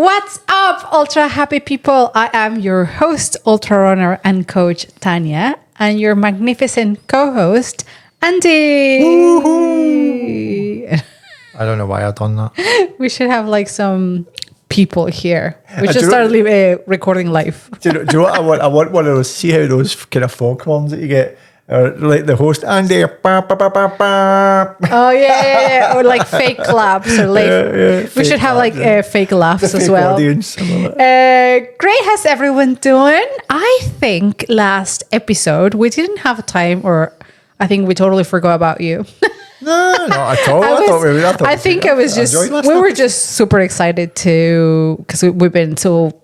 What's up, ultra happy people? I am your host, ultra runner and coach Tania, and your magnificent co-host, Andy. Woohoo! I don't know why I've done that. We should have like some people here. We should start recording live. Do you know what I want? I want one of those. See how those kind of foghorns that you get, or like the host Andy. Oh yeah. Or like fake claps, or like we should have like fake laughs as well. Audience, great. How's everyone doing? I think last episode we didn't have time, or I think we totally forgot about you. No, not at all. I think it was just we were just super excited because we've been so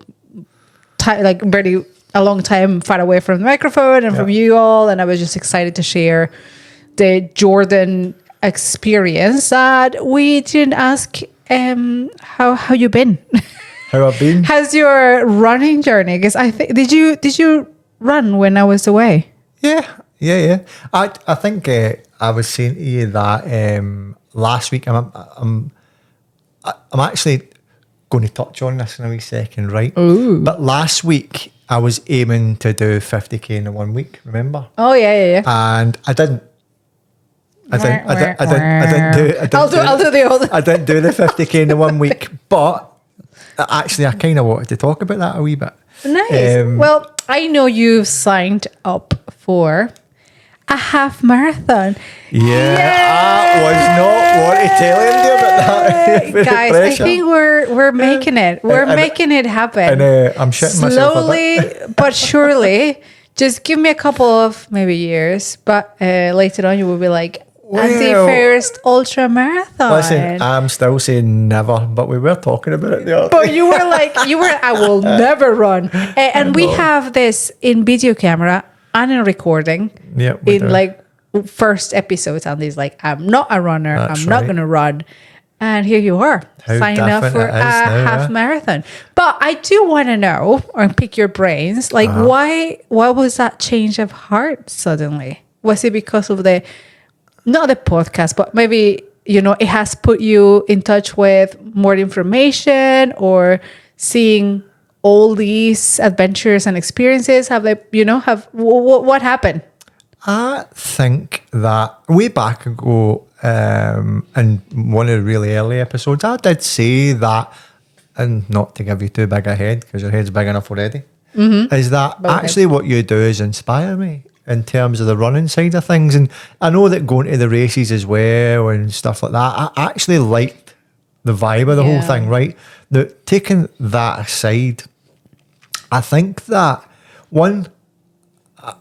very a long time far away from the microphone and from you all, and I was just excited to share the Jordan experience that we didn't ask. How you been? How I've been? How's your running journey? Because I think did you run when I was away? Yeah. I think I was saying to you that last week. I'm actually going to touch on this in a wee second, right? Ooh. But last week I was aiming to do 50k in 1 week. Remember? Oh yeah. And I didn't. I didn't do. I'll do the other. I didn't do the 50k in 1 week, but actually I kind of wanted to talk about that a wee bit. Nice. Well, I know you've signed up for a half marathon. I was not wanting to tell you about that. Guys, I think we're making it. We're making it happen. And I'm shitting myself slowly but surely. Just give me a couple of maybe years, but later on you will be like, anti-first ultra marathon. Listen, I'm still saying never, but we were talking about it the other But you were like, I will never run. And we have this in video camera and in recording. Yeah, in like first episodes, and he's like, I'm not a runner. I'm not going to run. And here you are, signing up for a half marathon. But I do want to know, or pick your brains, like why was that change of heart suddenly? Was it because of not the podcast, but maybe, it has put you in touch with more information, or seeing all these adventures and experiences? What happened? I think that way back ago, in one of the really early episodes, I did say that, and not to give you too big a head because your head's big enough already, is that actually what you do is inspire me in terms of the running side of things. And I know that going to the races as well and stuff like that, I actually liked the vibe of the whole thing, right? Now, taking that aside, I think that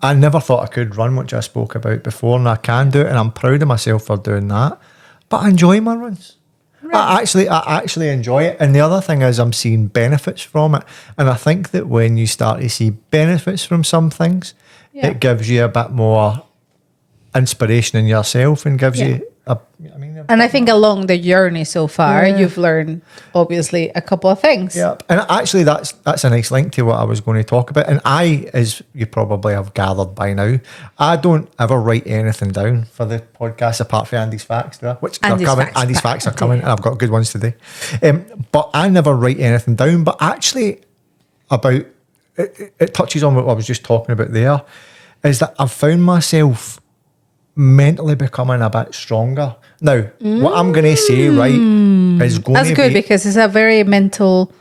I never thought I could run, which I spoke about before, and I can do it, and I'm proud of myself for doing that. But I enjoy my runs. Right. I actually enjoy it. And the other thing is I'm seeing benefits from it. And I think that when you start to see benefits from some things, it gives you a bit more inspiration in yourself and gives you and I think along the journey so far, you've learned obviously a couple of things. Yeah, and actually that's a nice link to what I was going to talk about. And as you probably have gathered by now, I don't ever write anything down for the podcast apart from Andy's facts, which are coming. Andy's facts are coming, and I've got good ones today. But I never write anything down. But actually, it touches on what I was just talking about there, is that I've found myself mentally becoming a bit stronger. Now, what I'm going to say, right, is going That's good because it's a very mental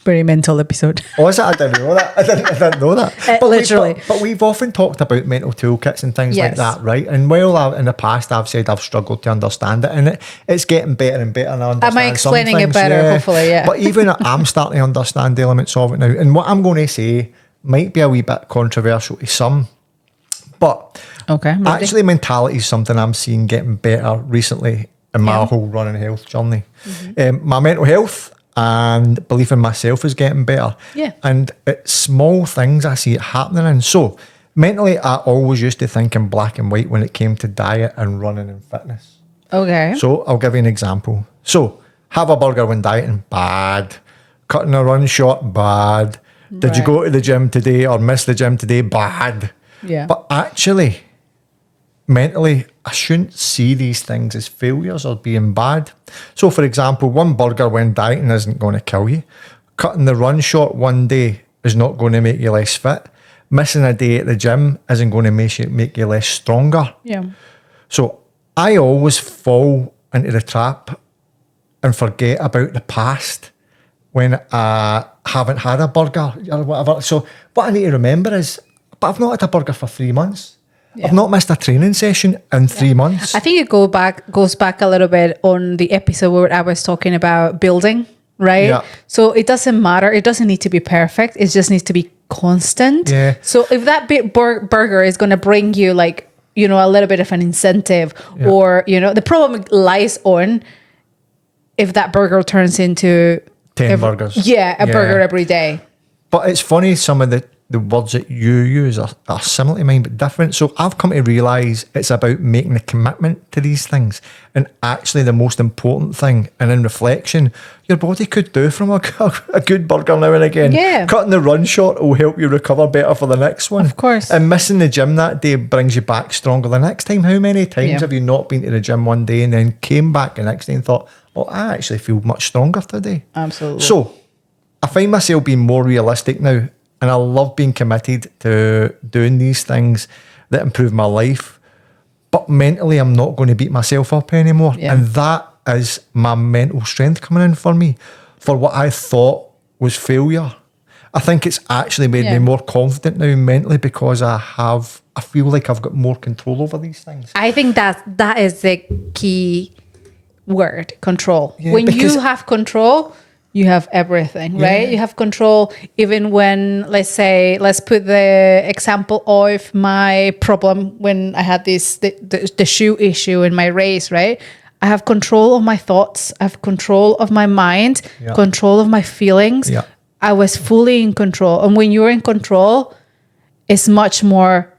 episode. Oh, is it? I didn't know that. I didn't know that. But literally. But we've often talked about mental toolkits and things like that, right? And while in the past I've said I've struggled to understand it, and it's getting better and better, and I understand. Am I explaining it better? Hopefully, yeah. But even I'm starting to understand the elements of it now. And what I'm going to say might be a wee bit controversial to some, but actually mentality is something I'm seeing getting better recently in my whole running health journey. My mental health and belief in myself is getting better. Yeah. And it's small things I see it happening in. So mentally, I always used to think in black and white when it came to diet and running and fitness. Okay. So I'll give you an example. So have a burger when dieting, bad. Cutting a run short, bad. Did you go to the gym today or miss the gym today? Bad. Yeah. But actually, mentally, I shouldn't see these things as failures or being bad. So, for example, one burger when dieting isn't going to kill you. cutting the run short one day is not going to make you less fit. Missing a day at the gym isn't going to make you less stronger. Yeah. So I always fall into the trap and forget about the past when I haven't had a burger or whatever. So what I need to remember is, but I've not had a burger for 3 months. Yeah. I've not missed a training session in 3 months. I think it goes back a little bit on the episode where I was talking about building, right? Yeah. So it doesn't matter. It doesn't need to be perfect. It just needs to be constant. Yeah. So if that burger is going to bring you like, you know, a little bit of an incentive, or, you know, the problem lies on if that burger turns into 10 burgers. Yeah, a burger every day. But it's funny, some of the words that you use are similar to mine, but different. So I've come to realise it's about making a commitment to these things. And actually the most important thing, and in reflection, your body could do from a good burger now and again. Yeah. Cutting the run short will help you recover better for the next one. Of course. And missing the gym that day brings you back stronger the next time. How many times have you not been to the gym one day and then came back the next day and thought, oh, I actually feel much stronger today? Absolutely. So I find myself being more realistic now. And I love being committed to doing these things that improve my life. But mentally, I'm not going to beat myself up anymore. Yeah. And that is my mental strength coming in for me. For what I thought was failure, I think it's actually made me more confident now mentally, because I feel like I've got more control over these things. I think that is the key word, control. Yeah, when you have control, you have everything, right? You have control even when, let's put the example of my problem when I had the shoe issue in my race, right? I have control of my thoughts. I have control of my mind, control of my feelings. Yeah. I was fully in control. And when you're in control, it's much more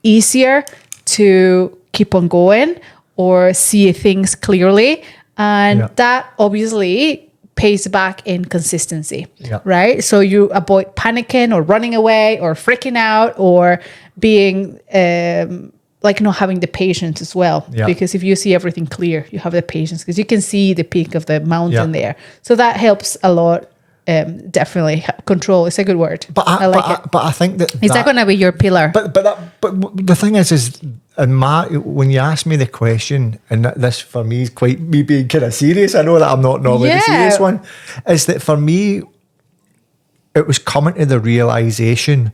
easier to keep on going or see things clearly. And that obviously pays back in consistency, right? So you avoid panicking or running away or freaking out or being like not having the patience as well. Because if you see everything clear, you have the patience because you can see the peak of the mountain there. So that helps a lot. Definitely control is a good word. But I like it. But I think that is that going to be your pillar? But the thing is and when you ask me the question, and this for me is quite me being kind of serious. I know that I'm not normally the serious one. Is that for me? It was coming to the realization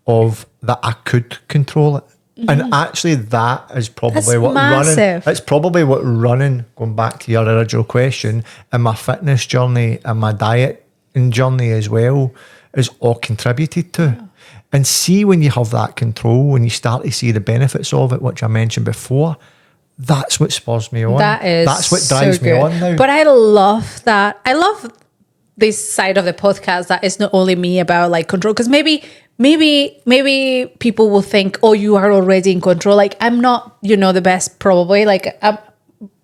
of that I could control it. And actually, that is probably running. It's probably what running. Going back to your original question, and my fitness journey and my diet and journey as well is all contributed to. And see, when you have that control, when you start to see the benefits of it, which I mentioned before, that's what spurs me on. That's what drives me on now. But I love that. I love this side of the podcast that it's not only me about like control, because maybe people will think, oh, you are already in control. Like I'm not, the best probably. Like I'm,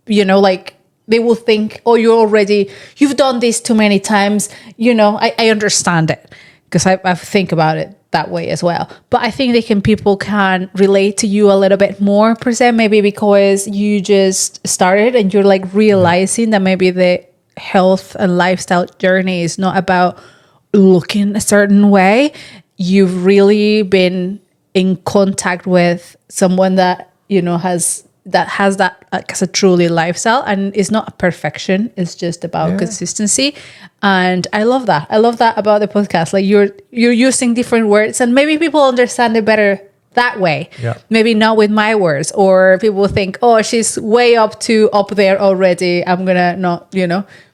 like they will think, oh, you've done this too many times. I understand it because I think about it that way as well. But I think people can relate to you a little bit more per se, maybe because you just started and you're like realizing that maybe the health and lifestyle journey is not about looking a certain way. You've really been in contact with someone that has that as a truly lifestyle, and it's not a perfection, it's just about consistency. And I love that about the podcast. Like you're using different words, and maybe people understand it better that way. Maybe not with my words, or people think, oh, she's way up there already, I'm gonna not,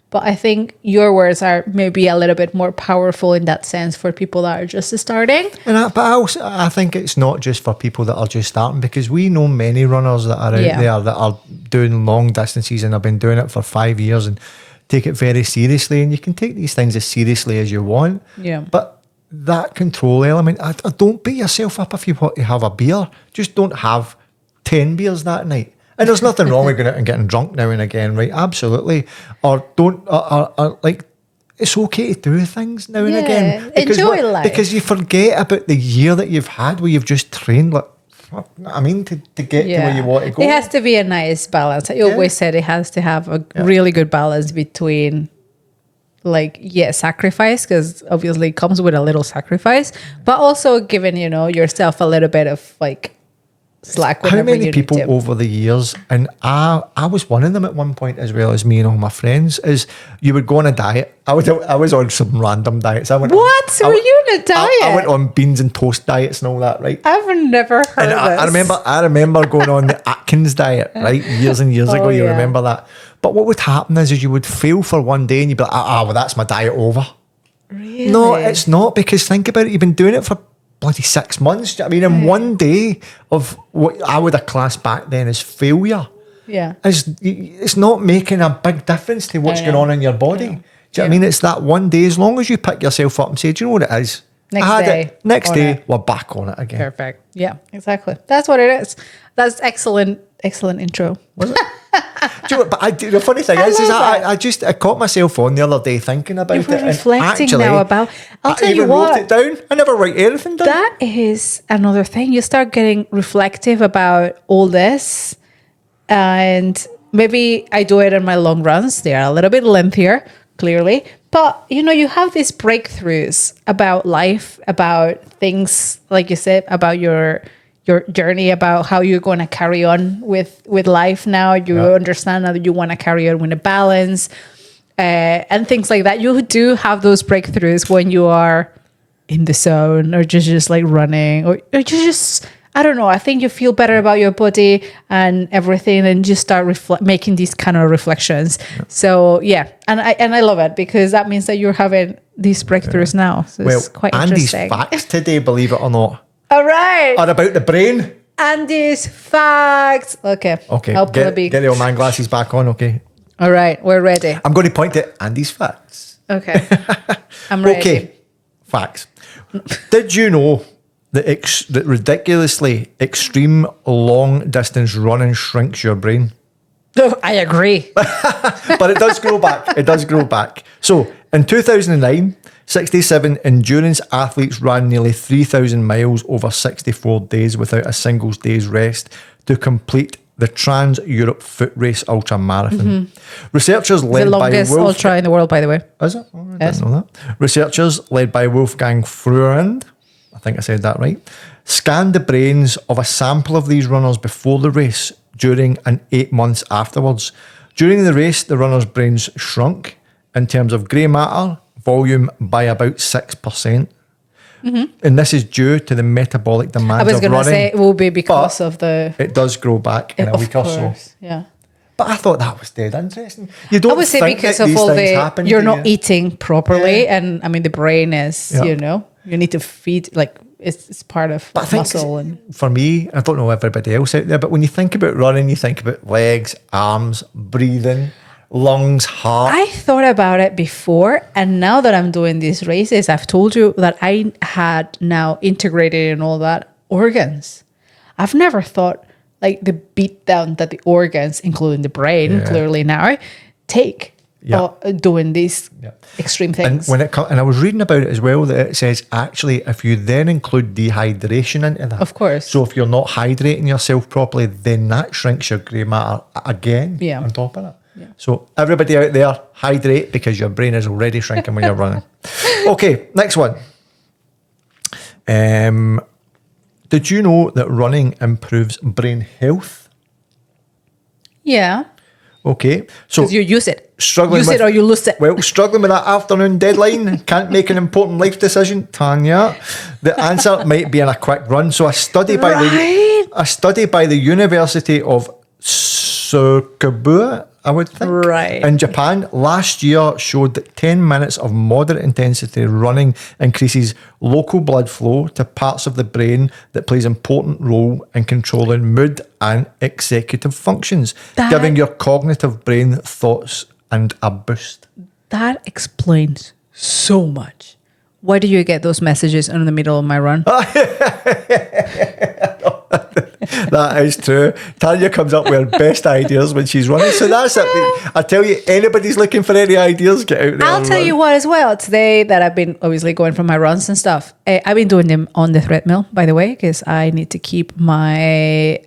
but I think your words are maybe a little bit more powerful in that sense for people that are just starting. But I think it's not just for people that are just starting, because we know many runners that are out there that are doing long distances and have been doing it for 5 years and take it very seriously. And you can take these things as seriously as you want. But that control element, I don't beat yourself up if you want to have a beer. Just don't have 10 beers that night. And there's nothing wrong with going out and getting drunk now and again, right? Absolutely. Or don't, or like, it's okay to do things now and again. Enjoy life. Because you forget about the year that you've had where you've just trained, like, to get to where you want to go. It has to be a nice balance. I always said it has to have a really good balance between sacrifice, because obviously it comes with a little sacrifice, but also giving, yourself a little bit of like slack. How many you people need to. over the years, and I was one of them at one point, as well as me and all my friends, is you would go on a diet. I was on some random diets. Were you on a diet? I went on beans and toast diets and all that, right? I've never heard of this. I remember going on the Atkins diet, right? Years and years ago. You remember that? But what would happen is you would fail for one day and you'd be like, well, that's my diet over. Really? No, it's not, because think about it. You've been doing it for bloody 6 months. Do you know what I mean? In one day of what I would have classed back then as failure. Yeah. It's not making a big difference to what's going on in your body. Do you know what I mean? It's that one day, as long as you pick yourself up and say, do you know what it is? Next day, we're back on it again. Perfect. Yeah, exactly. That's what it is. That's excellent intro. Was it? Do you know what, the funny thing is I caught myself on the other day thinking about it. You're reflecting now about. I'll tell you what. I wrote it down. I never write anything down. That is another thing. You start getting reflective about all this, and maybe I do it in my long runs. They are a little bit lengthier, clearly, but you have these breakthroughs about life, about things, like you said, about your journey, about how you're going to carry on with life now. You understand that you want to carry on with a balance and things like that. You do have those breakthroughs when you are in the zone, or just like running, or you just, I don't know, I think you feel better about your body and everything, and just start making these kind of reflections. So and I love it, because that means that you're having these breakthroughs now. So it's quite interesting. Andy's facts today, believe it or not, all right, are about the brain. Andy's facts. Okay. Get the old man glasses back on. Okay. All right, we're ready. I'm going to point at Andy's facts. Okay. I'm ready. Okay. Facts. Did you know that ridiculously extreme long distance running shrinks your brain? Oh, I agree. But it does grow back. It does grow back. So in 2009, 67 endurance athletes ran nearly 3,000 miles over 64 days without a single day's rest to complete the Trans-Europe Foot Race Ultra Marathon. Researchers led by the longest ultra in the world, by the way. Is it? Oh, I didn't know that. Researchers led by Wolfgang Fruerend, I think I said that right, scanned the brains of a sample of these runners before the race, during, and 8 months afterwards. During the race, the runners' brains shrunk in terms of grey matter volume by about 6%. And this is due to the metabolic demands of running. I was going to say it will be because of the... It does grow back in a week or so. Yeah. But I thought that was dead interesting. You don't I would say think because that of all happen, you're not eating properly, and I mean the brain is, Yeah. you need to feed, like it's part of muscle. And for me, I don't know everybody else out there, but when you think about running, you think about legs, arms, breathing, lungs, heart. I thought about it before, and now that I'm doing these races, I've told you that I had now integrated in all that organs. I've never thought like the beat down that the organs, including the brain, clearly now take doing these extreme things. And and I was reading about it as well, that it says actually if you then include dehydration into that, of course. So if you're not hydrating yourself properly, then that shrinks your grey matter again on top of it. Yeah. So everybody out there, hydrate, because your brain is already shrinking when you're running. Okay, next one. Did you know that running improves brain health? Yeah. Okay. So you use it. Use it or you lose it. Well, struggling with that afternoon deadline, can't make an important life decision, Tanya. The answer might be in a quick run. So a study by the University of Tsukuba, I would think, in Japan last year showed that 10 minutes of moderate intensity running increases local blood flow to parts of the brain that plays an important role in controlling mood and executive functions, giving your cognitive brain thoughts and a boost. That explains so much. Why do you get those messages in the middle of my run? That is true. Tanya comes up with her best ideas when she's running. So that's it. I tell you, anybody's looking for any ideas, get out there. I'll tell you what as well. Today that I've been obviously going for my runs and stuff, I've been doing them on the treadmill, by the way, because I need to keep my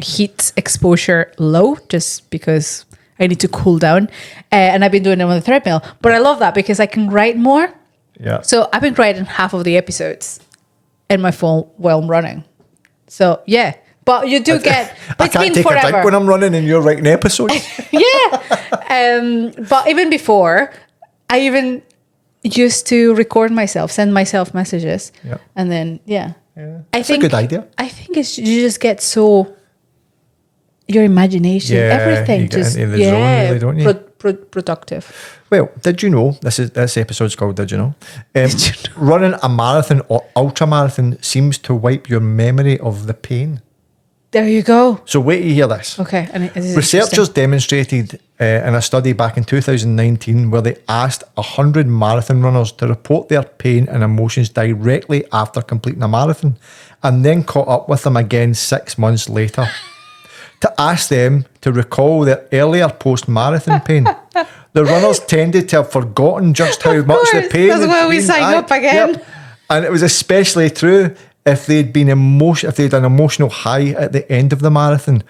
heat exposure low, just because I need to cool down. And I've been doing it on the treadmill. But I love that because I can write more. Yeah. So I've been writing half of the episodes in my phone while I'm running. So yeah. But you do get... I can't take a drink when I'm running and you're writing episodes. Yeah. But even before, I even used to record myself, send myself messages. Yeah. And then, It's a good idea. I think you just get so... Your imagination, everything. You get just, into the zone, really, don't you? Productive. Well, did you know, this episode's called Did You Know? Running a marathon or ultra marathon seems to wipe your memory of the pain. There you go. So wait till you hear this. Okay. Researchers demonstrated in a study back in 2019 where they asked 100 marathon runners to report their pain and emotions directly after completing a marathon and then caught up with them again 6 months later to ask them to recall their earlier post-marathon pain. The runners tended to have forgotten just how much the pain That's why we sign up again. Yep. And it was especially true if they'd done an emotional high at the end of the marathon,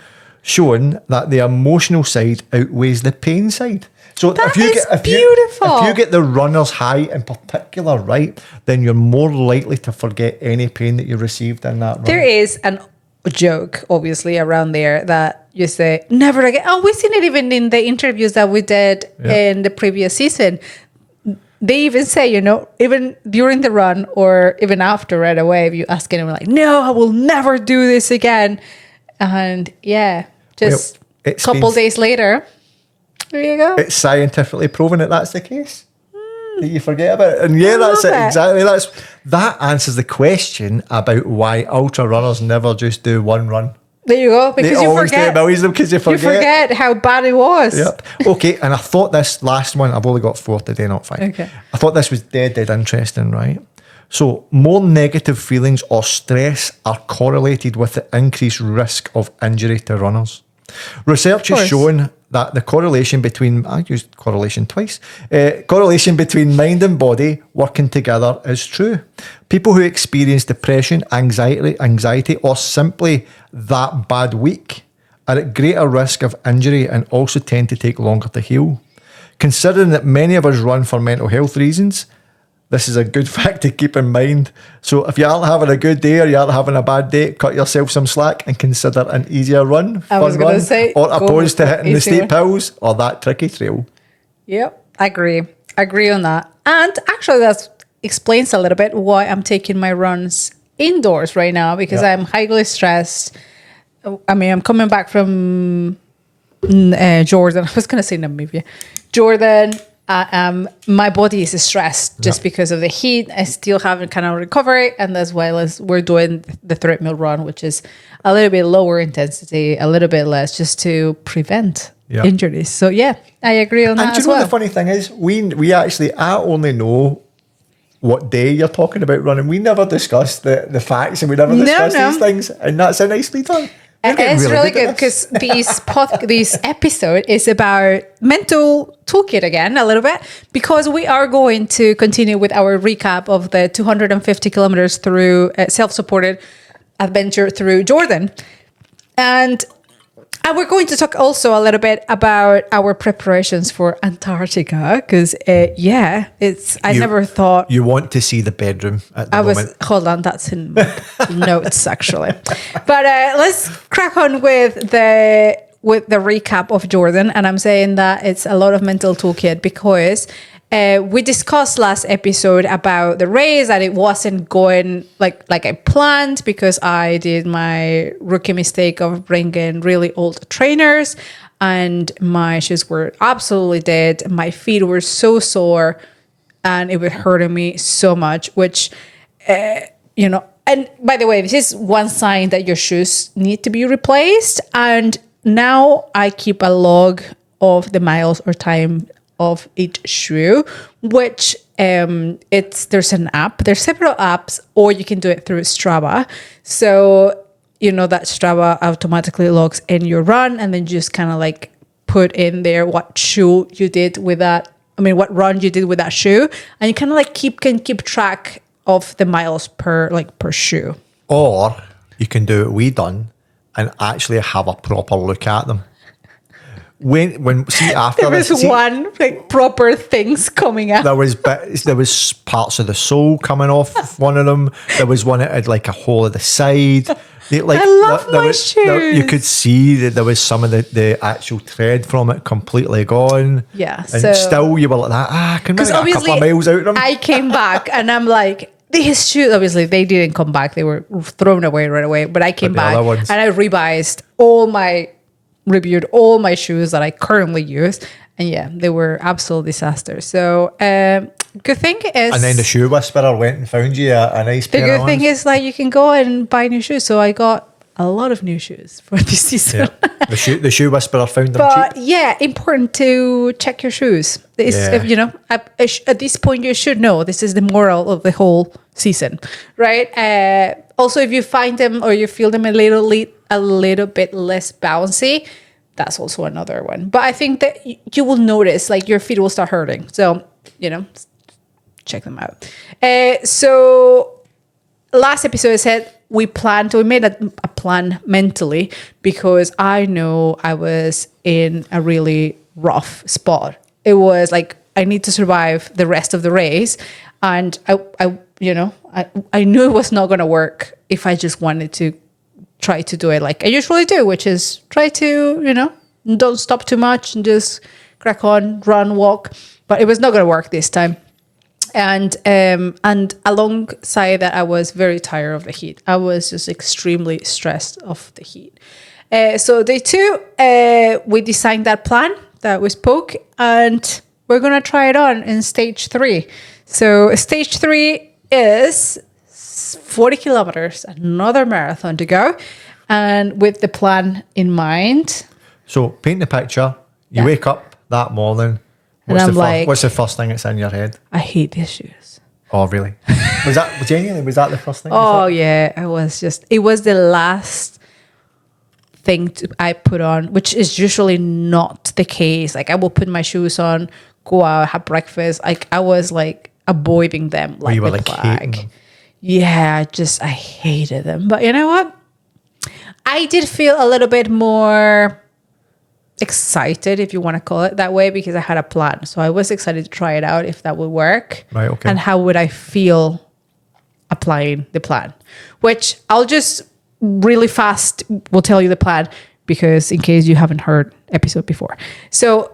showing that the emotional side outweighs the pain side. So if you get the runner's high in particular right, then you're more likely to forget any pain that you received in that run. There is a joke, obviously, around there that you say, never again. Oh, we've seen it even in the interviews that we did in the previous season. They even say, even during the run or even after right away, if you ask anyone like, no, I will never do this again. And just a couple days later, there you go. It's scientifically proven that that's the case. That you forget about it. And that's it. Exactly. That answers the question about why ultra runners never just do one run. There you go. Because they always do millions of them because you forget. You forget how bad it was. Yep. Okay, and I thought this last one, I've only got 4 today, not 5. Okay. I thought this was dead interesting, right? So, more negative feelings or stress are correlated with the increased risk of injury to runners. Research has shown that the correlation between, I used correlation twice, correlation between mind and body working together is true. People who experience depression, anxiety, or simply that bad week are at greater risk of injury and also tend to take longer to heal. Considering that many of us run for mental health reasons, this is a good fact to keep in mind. So if you aren't having a good day or you aren't having a bad day, cut yourself some slack and consider an easier run, or opposed to hitting the steep hills or that tricky trail. Yep, I agree on that. And actually that explains a little bit why I'm taking my runs indoors right now, because I'm highly stressed. I mean, I'm coming back from Jordan. I was going to say Namibia. Jordan. My body is stressed just because of the heat. I still haven't kind of recovered, and as well as we're doing the treadmill run, which is a little bit lower intensity, a little bit less, just to prevent injuries. So I agree on that. And do you know the funny thing is, we actually, I only know what day you're talking about running. We never discuss the facts, and we never discuss these things, and that's a nicely done. It's really good because this episode is about mental toolkit again, a little bit, because we are going to continue with our recap of the 250 kilometers through self-supported adventure through Jordan. And we're going to talk also a little bit about our preparations for Antarctica, because I never thought you want to see the bedroom at the moment. Hold on, that's in notes actually. But let's crack on with the recap of Jordan, and I'm saying that it's a lot of mental toolkit because we discussed last episode about the race, that it wasn't going like I planned because I did my rookie mistake of bringing really old trainers and my shoes were absolutely dead. My feet were so sore and it was hurting me so much, which, and by the way, this is one sign that your shoes need to be replaced. And now I keep a log of the miles or time of each shoe, which there's an app. There's several apps, or you can do it through Strava. So that Strava automatically logs in your run, and then just kind of like put in there what shoe you did with that. I mean, what run you did with that shoe, and you kind of like can keep track of the miles per shoe. Or you can do what we done and actually have a proper look at them. see after there was one like proper things coming out. There was parts of the sole coming off one of them. There was one that had like a hole at the side. I love my shoes. You could see that there was some of the actual thread from it completely gone. Yeah. And still you were like that, I can make a couple of miles out of them. I came back and I'm like, these shoes, obviously they didn't come back. They were thrown away right away. But I came back and I reviewed all my shoes that I currently use. And yeah, they were absolute disasters. So good thing is... And then the shoe whisperer went and found you a nice pair of ones. The good thing is like you can go and buy new shoes. So I got a lot of new shoes for this season. Yeah. The shoe whisperer found them but cheap. Yeah, important to check your shoes. You know, at this point you should know this is the moral of the whole season, right? Also, if you find them or you feel them a little bit less bouncy, that's also another one. But I think that you will notice like your feet will start hurting. So, you know, check them out. So last episode I said we made a plan mentally because I know I was in a really rough spot. It was like I need to survive the rest of the race, and I knew it was not going to work if I just wanted to try to do it like I usually do, which is try to, you know, don't stop too much and just crack on, run, walk. But it was not going to work this time. And alongside that, I was very tired of the heat. I was just extremely stressed of the heat. So day 2, we designed that plan that we spoke, and we're going to try it on in stage 3. So stage 3 is 40 kilometers, another marathon to go, and with the plan in mind. So paint the picture. You wake up that morning. What's the first thing that's in your head? I hate these shoes. Oh, really? Was that the first thing? Oh, yeah. It was the last thing I put on, which is usually not the case. Like I will put my shoes on, go out, have breakfast. Like I was like avoiding them like you were the like plague. hating them. Yeah, I hated them. But you know what? I did feel a little bit more excited, if you want to call it that way, because I had a plan. So I was excited to try it out if that would work. Right, okay. And how would I feel applying the plan? Which I'll just really fast will tell you the plan, because in case you haven't heard episode before. So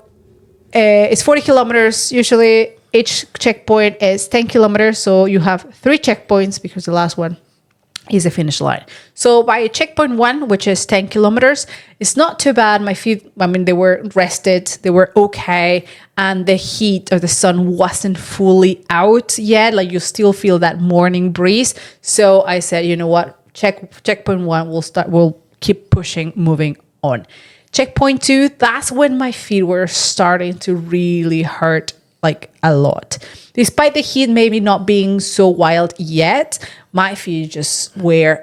it's 40 kilometers usually. Each checkpoint is 10 kilometers. So you have 3 checkpoints because the last one is the finish line. So by checkpoint 1, which is 10 kilometers, it's not too bad. My feet, they were rested, they were okay, and the heat of the sun wasn't fully out yet. Like you still feel that morning breeze. So I said, you know what, checkpoint 1, we'll keep pushing, moving on. Checkpoint 2, that's when my feet were starting to really hurt like a lot. Despite the heat maybe not being so wild yet, my feet just were,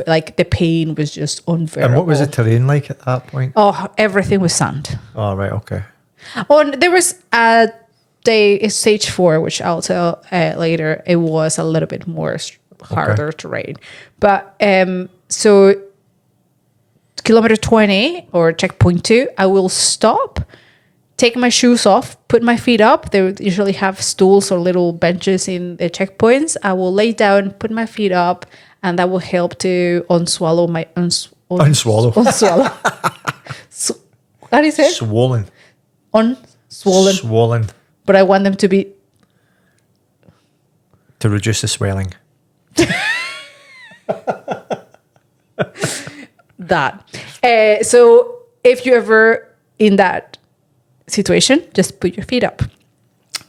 like the pain was just unbearable. And what was the terrain like at that point? Oh, everything was sand. Oh, right, okay. There was stage 4, which I'll tell later, it was a little bit more harder terrain. But so kilometer 20 or checkpoint 2, I will stop, take my shoes off, put my feet up. They usually have stools or little benches in the checkpoints. I will lay down, put my feet up, and that will help to unswallow my unswallow. How do you say it? Swollen. Swollen. But I want them to be to reduce the swelling. That. So if you're ever in that situation, just put your feet up.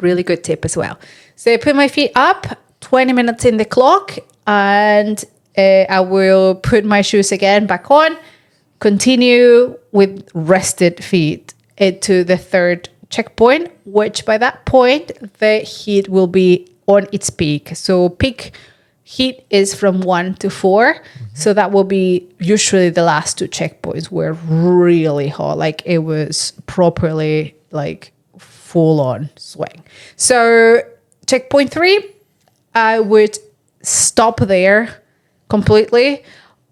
Really good tip as well. So I put my feet up, 20 minutes in the clock, and I will put my shoes again back on, continue with rested feet to the 3rd checkpoint, which by that point, the heat will be on its peak. So peak heat is from 1 to 4. Mm-hmm. So that will be usually the last 2 checkpoints were really hot. Like it was properly like full on swing. So checkpoint 3, I would stop there completely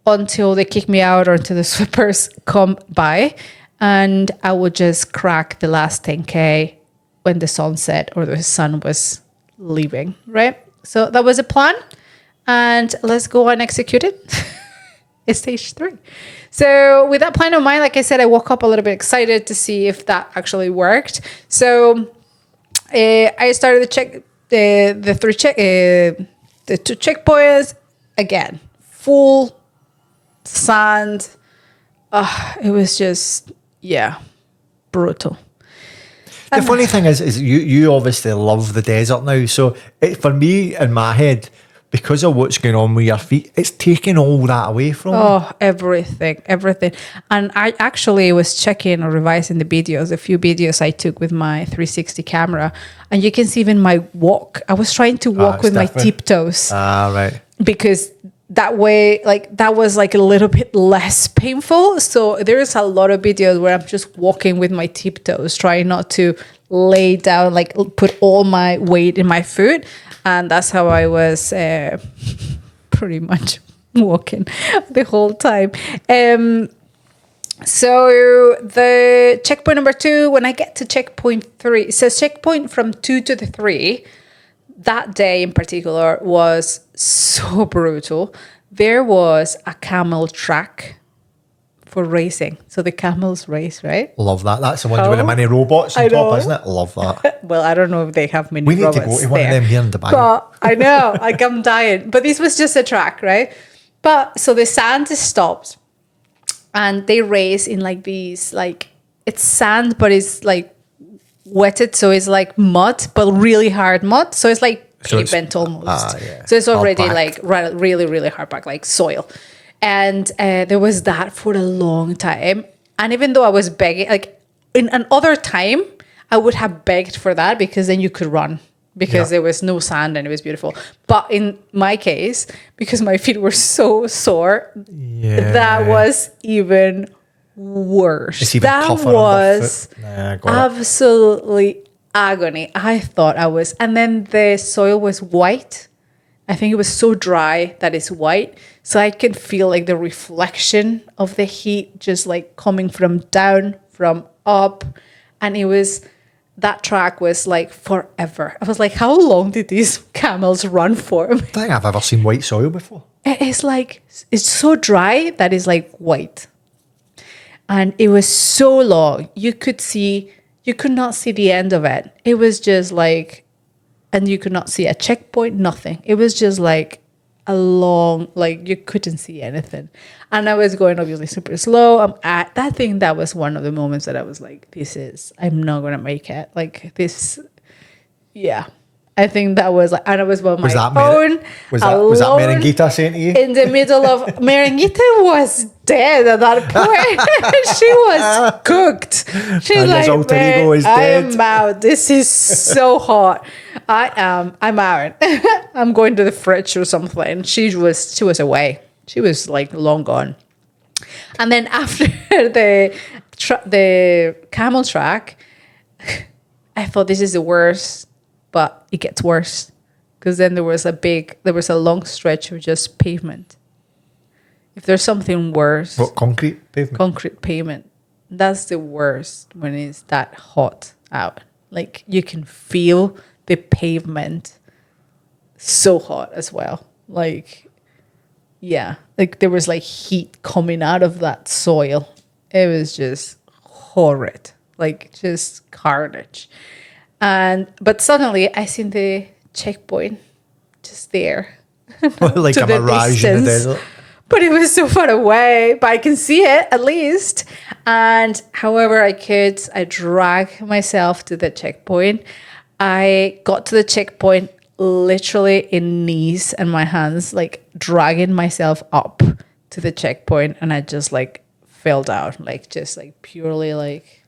until they kick me out or until the sweepers come by. and I would just crack the last 10K when the sun set or the sun was leaving, right? So that was a plan, and let's go and execute it. It's stage 3. So with that plan in mind, like I said, I woke up a little bit excited to see if that actually worked. So I started to check the 2 checkpoints again, full sand. It was just, brutal. The funny thing is you obviously love the desert now. So for me, in my head, because of what's going on with your feet, it's taking all that away from you. Oh, everything. And I actually was checking or revising the videos, a few videos I took with my 360 camera. And you can see even my walk. I was trying to walk with my tiptoes. Right. Because that way, like, that was like a little bit less painful. So there's a lot of videos where I'm just walking with my tiptoes, trying not to lay down, like put all my weight in my foot. And that's how I was pretty much walking the whole time. So the checkpoint number 2, when I get to checkpoint 3, so checkpoint from 2 to the 3, that day in particular was so brutal. There was a camel track for racing. So the camels race, right? Love that. That's the one with the mini robots on top, isn't it? Love that. Well, I don't know if they have mini robots. We need to go to one of them here in Dubai. But I know, like I'm dying. But this was just a track, right? But so the sand is stopped and they race in like these, like it's sand, but it's like wetted. So it's like mud, but really hard mud. So it's like pavement almost. So it's already like really, really hard packed, like soil. And there was that for a long time. And even though I was begging, like in another time, I would have begged for that because then you could run because there was no sand and it was beautiful. But in my case, because my feet were so sore, that was even worse. It's even that tougher was absolutely agony. I thought I was. And then the soil was white. I think it was so dry that it's white. So I can feel like the reflection of the heat just like coming from down, from up. And it was, that track was like forever. I was like, how long did these camels run for? I don't think I've ever seen white soil before. It's like, it's so dry that it's like white. And it was so long. You could not see the end of it. It was just like, and you could not see a checkpoint, nothing. It was just like a long, like you couldn't see anything. And I was going obviously super slow. That was one of the moments that I was like, I'm not going to make it. Like this, I think that was like, and I was on my phone. Was that Merenguita saying to you? In the middle of, Merenguita was dead at that point. She was cooked. She's like, I'm out. This is so hot. I'm out. I'm going to the fridge or something. She was away. She was like long gone. And then after the camel track, I thought this is the worst. But it gets worse because then there was a long stretch of just pavement. If there's something worse. What, concrete pavement? Concrete pavement. That's the worst when it's that hot out. Like you can feel the pavement so hot as well. Like, like there was like heat coming out of that soil. It was just horrid, like just carnage. But suddenly I seen the checkpoint just there. Like a mirage in the desert. But it was so far away, but I can see it at least. And however I could, I dragged myself to the checkpoint. I got to the checkpoint literally in knees and my hands, like dragging myself up to the checkpoint. And I just like fell down, like just like purely like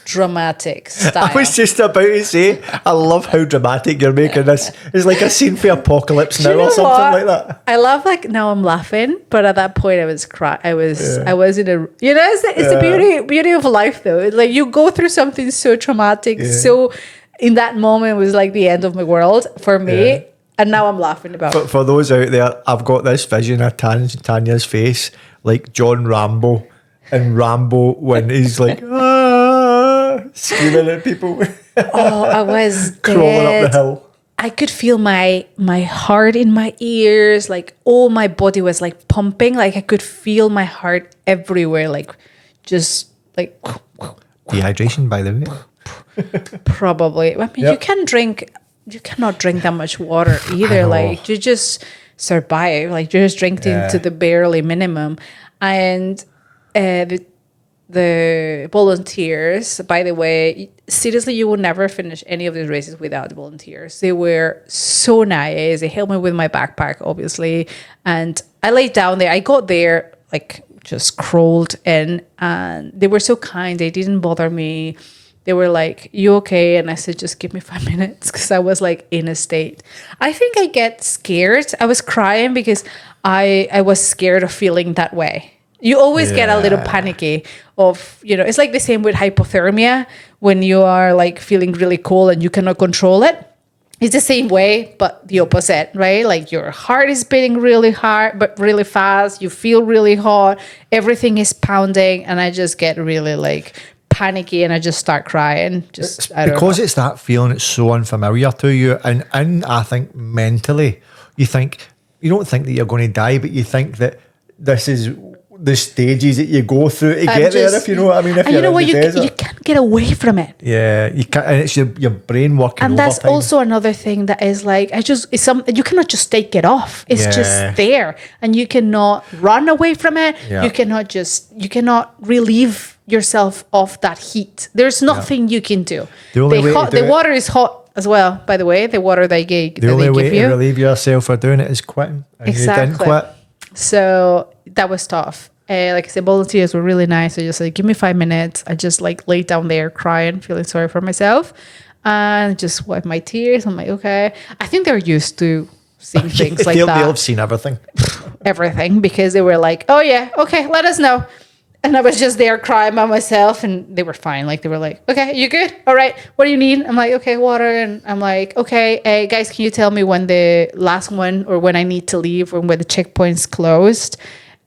dramatic style. I was just about to say, I love how dramatic you're making this. It's like a scene for Apocalypse Now or something like that. I love, like, now I'm laughing, but at that point I was crying. I was in a, it's the beauty of life though. It's like you go through something so traumatic, so in that moment it was like the end of my world for me. And now I'm laughing about it. For those out there, I've got this vision of Tania's face, like John Rambo in Rambo when he's like, screaming at people. Oh, I was crawling up the dead. hill. I could feel my heart in my ears, like all my body was like pumping, like I could feel my heart everywhere, like just like Dehydration, by the way. probably. I mean, you cannot drink that much water either. Like you just survive, like you just drink to the barely minimum. And the volunteers, by the way, seriously, you will never finish any of these races without the volunteers. They were so nice. They helped me with my backpack, obviously. And I laid down there. I got there, like, just crawled in. And they were so kind. They didn't bother me. They were like, you okay? And I said, just give me 5 minutes, because I was, like, in a state. I think I get scared. I was crying because I was scared of feeling that way. You always get a little panicky of, it's like the same with hypothermia when you are like feeling really cold and you cannot control it. It's the same way, but the opposite, right? Like your heart is beating really hard, but really fast. You feel really hot. Everything is pounding. And I just get really like panicky and I just start crying. Because it's that feeling, it's so unfamiliar to you. And I think mentally, you don't think that you're going to die, but you think that this is the stages that you go through to get there, if you know what I mean. If you know what, you can't get away from it. Yeah, you can't, and it's your brain working. And that's overtime. also another thing that is like, you cannot just take it off. It's just there, and you cannot run away from it. Yeah. You cannot relieve yourself of that heat. There's nothing you can do. The water is hot as well, by the way. The water they give you. The only way to relieve yourself for doing it is quitting. And exactly. You didn't quit. So that was tough. Like I said, volunteers were really nice. I just like, give me 5 minutes. I just like laid down there crying, feeling sorry for myself, and just wiped my tears. I'm like, okay. I think they're used to seeing things like that. They'll have seen everything. Everything, because they were like, oh yeah, okay, let us know. And I was just there crying by myself, and they were fine. Like, they were like, okay, you good? All right, what do you need? I'm like, okay, water. And I'm like, okay, guys, can you tell me when the last one, or when I need to leave, or when the checkpoint's closed?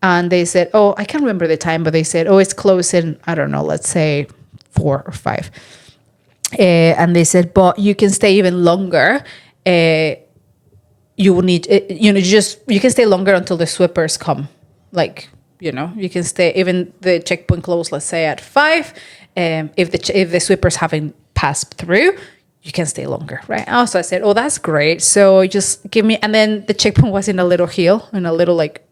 And they said, oh, I can't remember the time, but they said, oh, it's closed in, I don't know, let's say 4 or 5. And they said, but you can stay even longer. You will need, you can stay longer until the sweepers come. Like, you can stay, even the checkpoint closed, let's say at 5. If the sweepers haven't passed through, you can stay longer, right? Oh, so I said, oh, that's great. So just give me, and then the checkpoint was in a little hill, in a little like,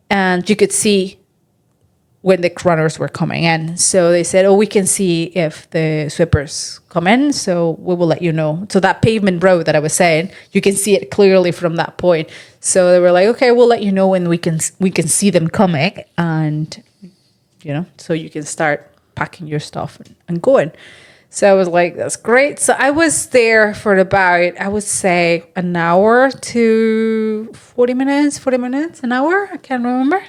and you could see when the runners were coming in. So they said, oh, we can see if the sweepers come in, so we will let you know. So that pavement road that I was saying, you can see it clearly from that point. So they were like, okay, we'll let you know when we can see them coming, and so you can start packing your stuff and going. So I was like, that's great. So I was there for about, I would say, an hour to 40 minutes, an hour. I can't remember,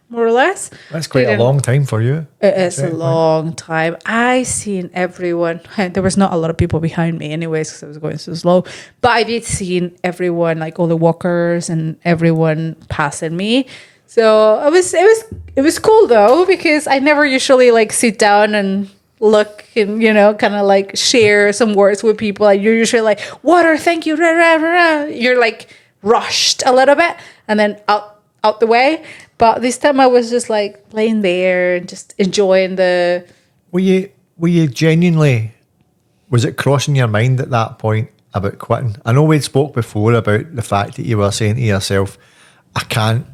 more or less. That's quite a long time for you. It is a long time. I seen everyone. There was not a lot of people behind me anyways, because I was going so slow. But I did see everyone, like all the walkers and everyone passing me. So it was cool though, because I never usually like sit down and look and kind of like share some words with people. Like, you're usually like, water, thank you, rah, rah, rah. You're like rushed a little bit and then out the way. But this time I was just like laying there and just enjoying the. Were you genuinely, was it crossing your mind at that point about quitting? I know we'd spoke before about the fact that you were saying to yourself, I can't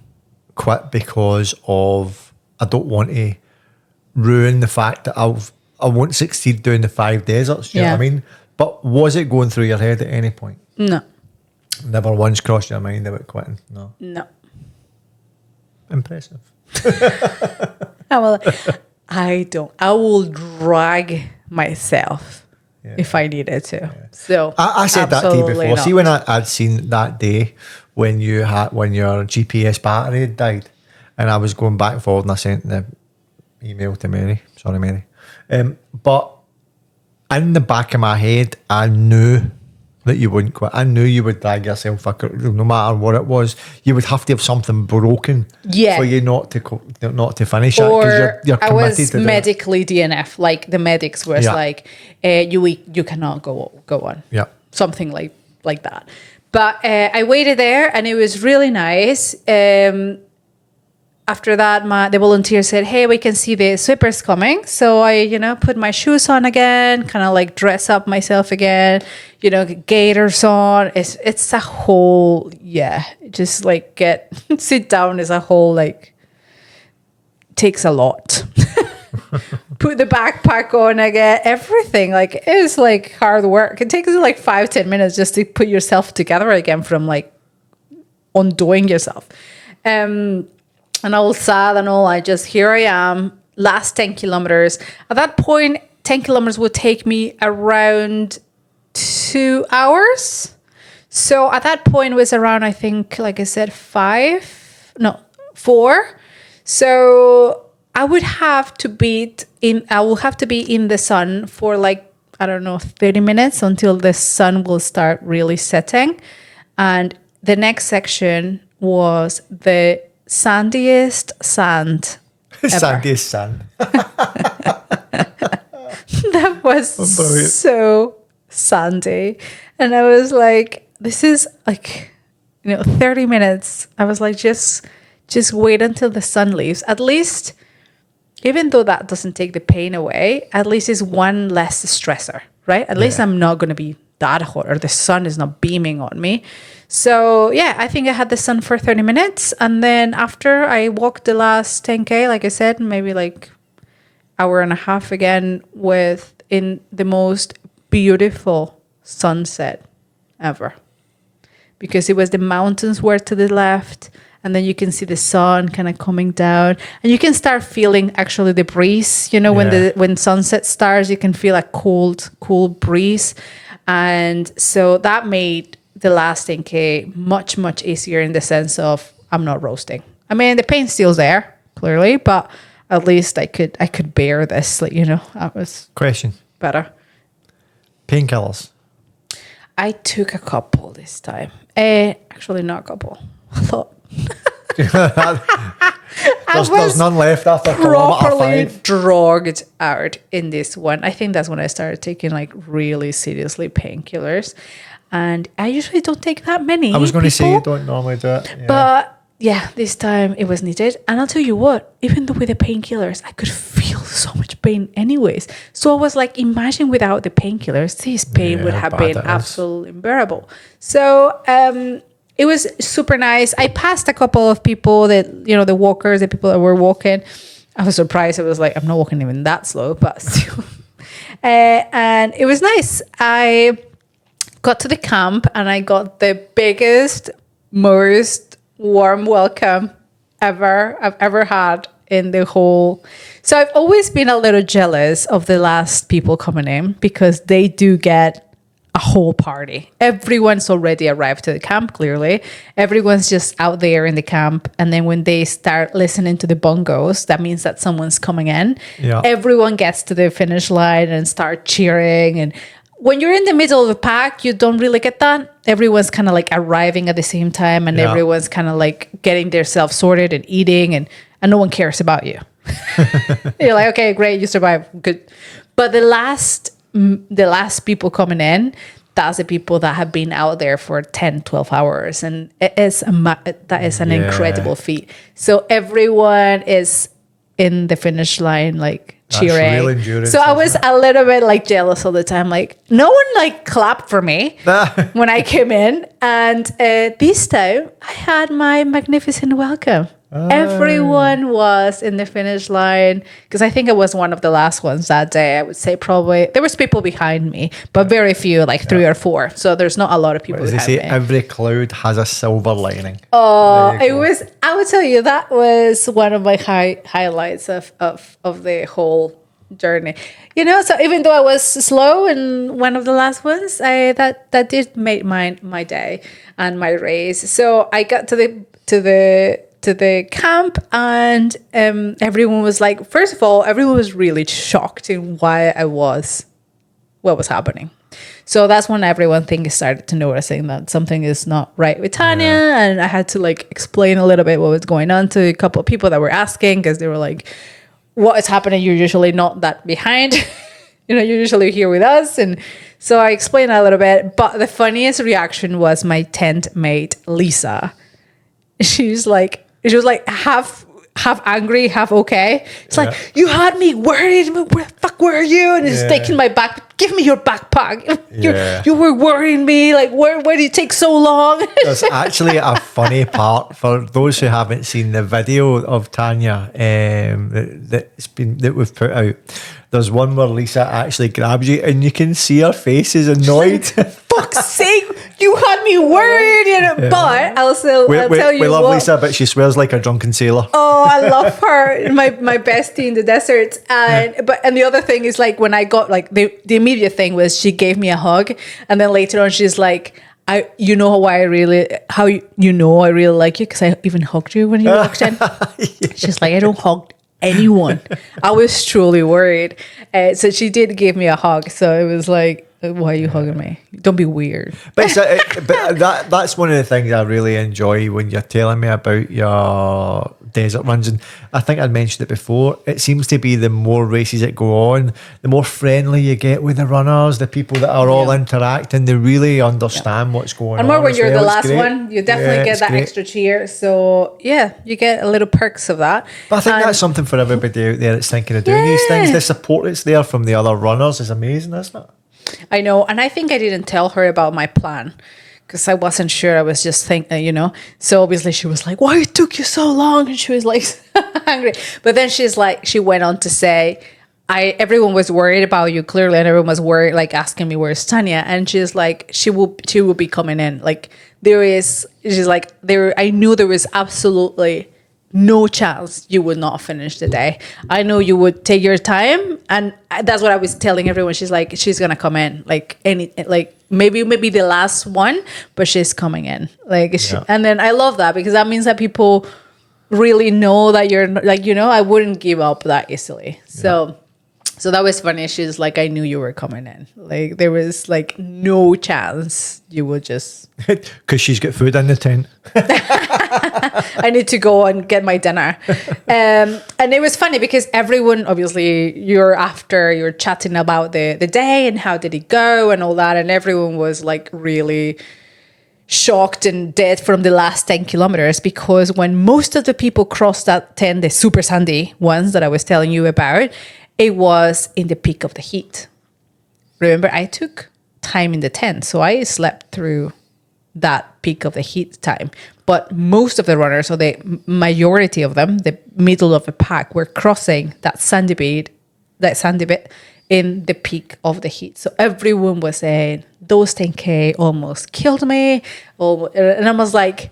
quit because of, I don't want to ruin the fact that I won't succeed doing the 5 deserts. You know what I mean? But was it going through your head at any point? No. Never once crossed your mind about quitting? No. Impressive. I will drag myself if I needed to. Yeah. So I said that to you before. Not. See, when I'd seen that day when your GPS battery had died, and I was going back and forward, and I sent the email to Mary. Sorry, Mary. But in the back of my head, I knew that you wouldn't quit. I knew you would drag yourself, no matter what it was. You would have to have something broken for you not to finish it, because you're committed I was to medically DNF. Like the medics was like, you cannot go on. Yeah, something like that. But I waited there, and it was really nice. After that, the volunteer said, "Hey, we can see the sweepers coming." So I, put my shoes on again, kind of like dress up myself again, gaiters on. It's a whole, just like sit down is a whole, like, takes a lot. Put the backpack on again, everything. Like, it's like hard work. It takes like 5-10 minutes just to put yourself together again from like undoing yourself. And all sad and all, here I am, last 10 kilometers. At that point, 10 kilometers would take me around 2 hours. So at that point, it was around, I think, like I said, 4. So I would have to be in the sun for like, I don't know, 30 minutes until the sun will start really setting. And the next section was the sandiest sand ever. Sandiest sand. That was so sandy. And I was like, this is like, 30 minutes. I was like, just wait until the sun leaves. At least, even though that doesn't take the pain away, at least it's one less stressor, right? At least I'm not going to be that hot, or the sun is not beaming on me. So I think I had the sun for 30 minutes. And then after I walked the last 10K, like I said, maybe like hour and a half again, in the most beautiful sunset ever. Because the mountains were to the left, and then you can see the sun kind of coming down, and you can start feeling actually the breeze, when sunset starts, you can feel a cool breeze. And so that made the last 10K much, much easier in the sense of I'm not roasting. I mean, the pain's still there, clearly, but at least I could bear this. Like, I was Question. better. Painkillers. I took a couple this time. Actually, not a couple. A lot. There's none left after properly drugged out in this one. I think that's when I started taking like really seriously painkillers. And I usually don't take that many. I was going to say you don't normally do it. Yeah. But this time it was needed. And I'll tell you what, even though with the painkillers, I could feel so much pain anyways. So I was like, imagine without the painkillers, this pain would have been absolutely unbearable. So it was super nice. I passed a couple of people that, the walkers, the people that were walking. I was surprised. I was like, I'm not walking even that slow, but still. And it was nice. I got to the camp and I got the biggest, most warm welcome I've ever had in the whole. So I've always been a little jealous of the last people coming in, because they do get a whole party. Everyone's already arrived to the camp, clearly. Everyone's just out there in the camp. And then when they start listening to the bongos, that means that someone's coming in. Yeah. Everyone gets to the finish line and start cheering. And when you're in the middle of the pack, you don't really get that. Everyone's kind of like arriving at the same time, and everyone's kind of like getting themselves sorted and eating, and no one cares about you. You're like, okay, great, you survived, good. But the last people coming in, that's the people that have been out there for 10, 12 hours. And that is an incredible feat. So everyone is in the finish line, like cheering. Real endurance, so I was a little bit like jealous all the time. Like, no one like clapped for me when I came in. And this time I had my magnificent welcome. Everyone was in the finish line, because I think I was one of the last ones that day. I would say probably there was people behind me, but very few, like 3 or 4. So there's not a lot of people behind me. Every cloud has a silver lining. Oh, it was. I would tell you that was one of my highlights of the whole journey. So even though I was slow and one of the last ones, that did make my day and my race. So I got to the camp, and everyone was like, first of all, everyone was really shocked in what was happening. So that's when everyone started to noticing that something is not right with Tania. And I had to like explain a little bit what was going on to a couple of people that were asking, because they were like, what is happening? You're usually not that behind. You're usually here with us. And so I explained that a little bit. But the funniest reaction was my tent mate, Lisa. She was like half angry, half okay. It's like, you had me worried. Where the fuck were you? And it's taking my back. Give me your backpack. You were worrying me. Like, where did it take so long? There's actually a funny part for those who haven't seen the video of Tania that we've put out. There's one where Lisa actually grabs you and you can see her face is annoyed. Fuck's sake, you had me worried. But also, I'll tell you we love Lisa, but she swears like a drunken sailor. Oh, I love her, my bestie in the desert. And the other thing is, like, when I got, like, the immediate thing was she gave me a hug, and then later on she's like, I really like you because I even hugged you when you walked in. She's like, I don't hug anyone. I was truly worried. So she did give me a hug. So it was like, why are you hugging me? Don't be weird. But that's one of the things I really enjoy when you're telling me about your desert runs. And I think I'd mentioned it before. It seems to be the more races that go on, the more friendly you get with the runners, the people that are all interacting. They really understand what's going on. And more when you're the last one, you definitely get that extra cheer. So yeah, you get a little perks of that. But I think that's something for everybody out there that's thinking of doing these things. The support that's there from the other runners is amazing, isn't it? I know. And I think I didn't tell her about my plan because I wasn't sure. I was just thinking, So obviously she was like, why it took you so long? And she was like angry. But then she went on to say, everyone was worried about you clearly, and everyone was worried, like asking me, where's Tania? And she's like, she will be coming in. Like I knew there was absolutely no chance you would not finish the day. I know you would take your time, and that's what I was telling everyone. She's like, she's gonna come in, maybe the last one, but she's coming in. And then I love that because that means that people really know that you're I wouldn't give up that easily. So that was funny. She's like, I knew you were coming in. Like, there was like no chance you would just. Because she's got food in the tent. I need to go and get my dinner. And it was funny because everyone, obviously, you're chatting about the day and how did it go and all that. And everyone was like really shocked and dead from the last 10 kilometers, because when most of the people crossed that 10, the super sandy ones that I was telling you about, it was in the peak of the heat. Remember, I took time in the tent, so I slept through that peak of the heat time. But most of the runners, or the majority of them, the middle of the pack, were crossing that sandy bit in the peak of the heat. So everyone was saying, those 10K almost killed me. And I was like,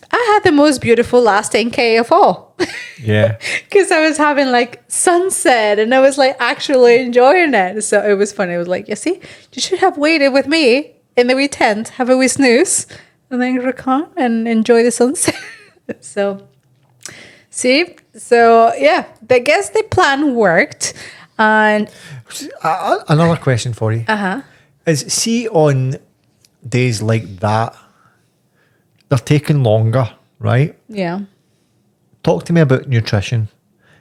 I had the most beautiful last 10K of all. Yeah. Because I was having like sunset and I was like actually enjoying it. So it was funny. It was like, you see, you should have waited with me in the wee tent, have a wee snooze, and then recon and enjoy the sunset. So yeah, I guess the plan worked. And another question for you. Is, see, on days like that, they're taking longer, right? Yeah. Talk to me about nutrition.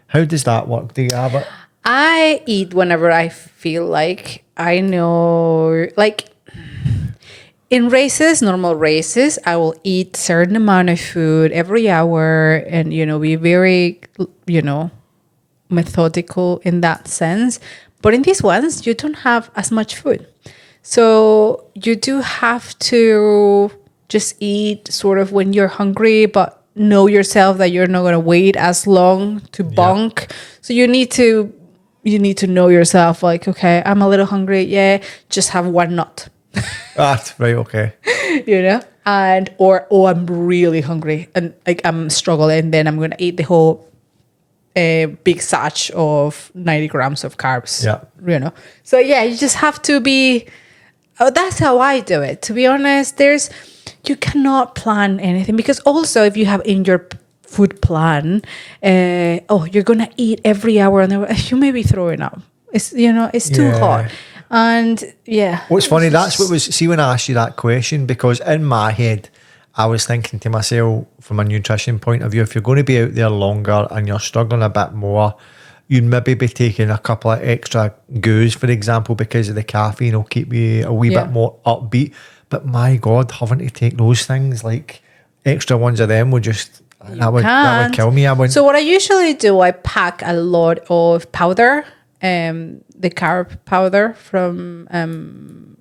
How does that work? Do you have it? I eat whenever I feel like. I know, like in races, normal races, I will eat certain amount of food every hour and, be very, methodical in that sense. But in these ones, you don't have as much food. So you do have to just eat sort of when you're hungry, but know yourself that you're not going to wait as long to bunk. So you need to know yourself, like, okay, I'm a little hungry. Yeah, just have one nut. Right, okay. And or I'm really hungry and like I'm struggling, then I'm going to eat the whole big satch of 90 grams of carbs. Yeah. So yeah, you just have to be. Oh, that's how I do it. To be honest, you cannot plan anything, because also if you have in your food plan, you're gonna eat every hour, and you may be throwing up. It's it's too hot, And yeah. What's funny, that's what was, see when I asked you that question, because in my head, I was thinking to myself from a nutrition point of view, if you're going to be out there longer and you're struggling a bit more, you'd maybe be taking a couple of extra goos, for example, because of the caffeine will keep you a wee bit more upbeat. But my God, having to take those things, like extra ones of them would just, that would kill me. So what I usually do, I pack a lot of powder, the carb powder from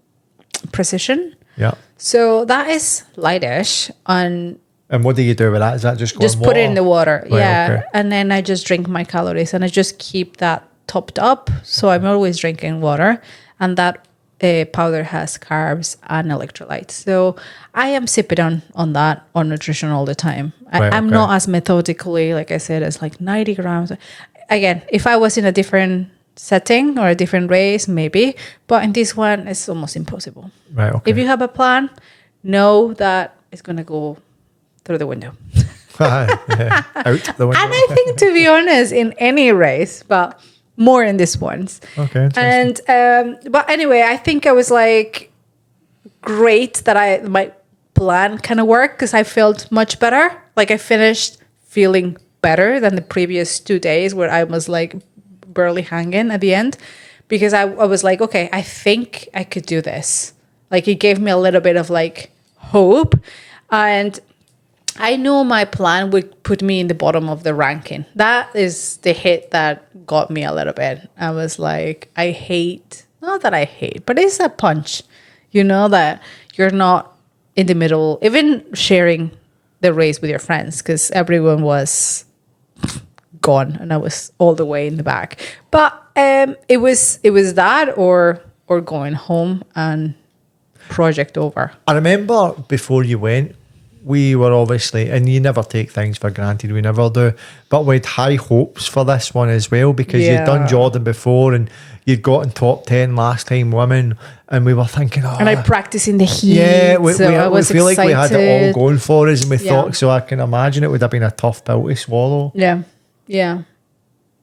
Precision. Yeah. So that is lightish. And what do you do with that? Is that just put it in the water? Right, yeah. okay. And then I just drink my calories and I just keep that topped up. So I'm always drinking water, and that powder has carbs and electrolytes. So I am sipping on that, on nutrition all the time. I'm not as methodically, like I said, as like 90 grams. Again, if I was in a different setting or a different race, maybe. But in this one, it's almost impossible. Right, okay. If you have a plan, know that it's going to go through the window. Out the window. And I think, to be honest, in any race, but more in this ones. Okay. And but anyway, I think I was like, great that my plan kind of worked, because I felt much better. Like I finished feeling better than the previous 2 days where I was like barely hanging at the end, because I was like, okay, I think I could do this. Like it gave me a little bit of like hope. And I know my plan would put me in the bottom of the ranking. That is the hit that got me a little bit. I was like, not that I hate, but it's a punch, that you're not in the middle, even sharing the race with your friends, because everyone was gone and I was all the way in the back. But it was that or going home and project over. I remember before you went, we were obviously, and you never take things for granted, we never do, but we had high hopes for this one as well, because you'd done Jordan before and you'd gotten top 10 last time women, and we were thinking, and I practiced in the heat. Yeah, we feel excited. like we had it all going for us, and we thought, so I can imagine it would have been a tough pill to swallow. Yeah.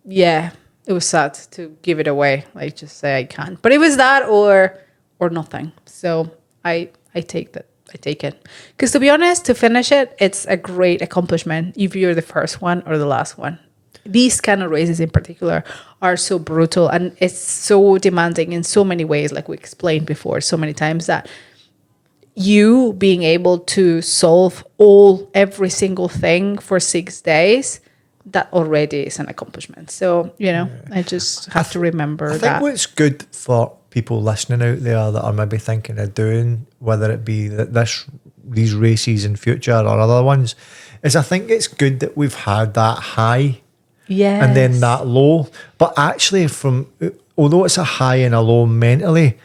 It was sad to give it away. Like just say I can't. But it was that or nothing. So I take that. I take it. Because to be honest, to finish it, it's a great accomplishment if you're the first one or the last one. These kind of races in particular are so brutal, and it's so demanding in so many ways, like we explained before so many times, that you being able to solve every single thing for 6 days, that already is an accomplishment. So, I just have to remember that. I think what's good for people listening out there that are maybe thinking of doing, whether it be these races in future or other ones, is I think it's good that we've had that high and then that low. But actually, although it's a high and a low mentally,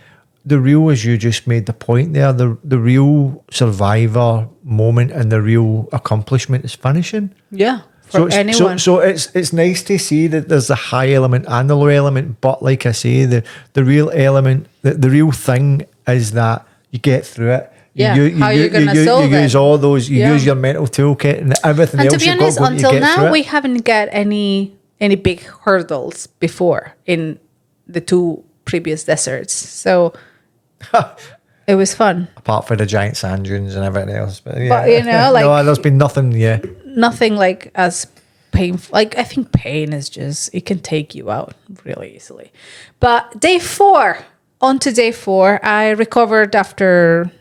the real, as you just made the point there, the real survivor moment and the real accomplishment is finishing. Yeah. For anyone. So it's nice to see that there's the high element and the low element, but like I say, the real element, the real thing is that you get through it. Yeah, how you're going to solve it. You use all those, you use your mental toolkit and everything else. And to be honest, until now, we haven't got any big hurdles before in the 2 previous deserts. So it was fun. Apart from the giant sand dunes and everything else. But no, there's been nothing, nothing like as painful. Like I think pain is just, it can take you out really easily. But day 4, on to day 4, I recovered after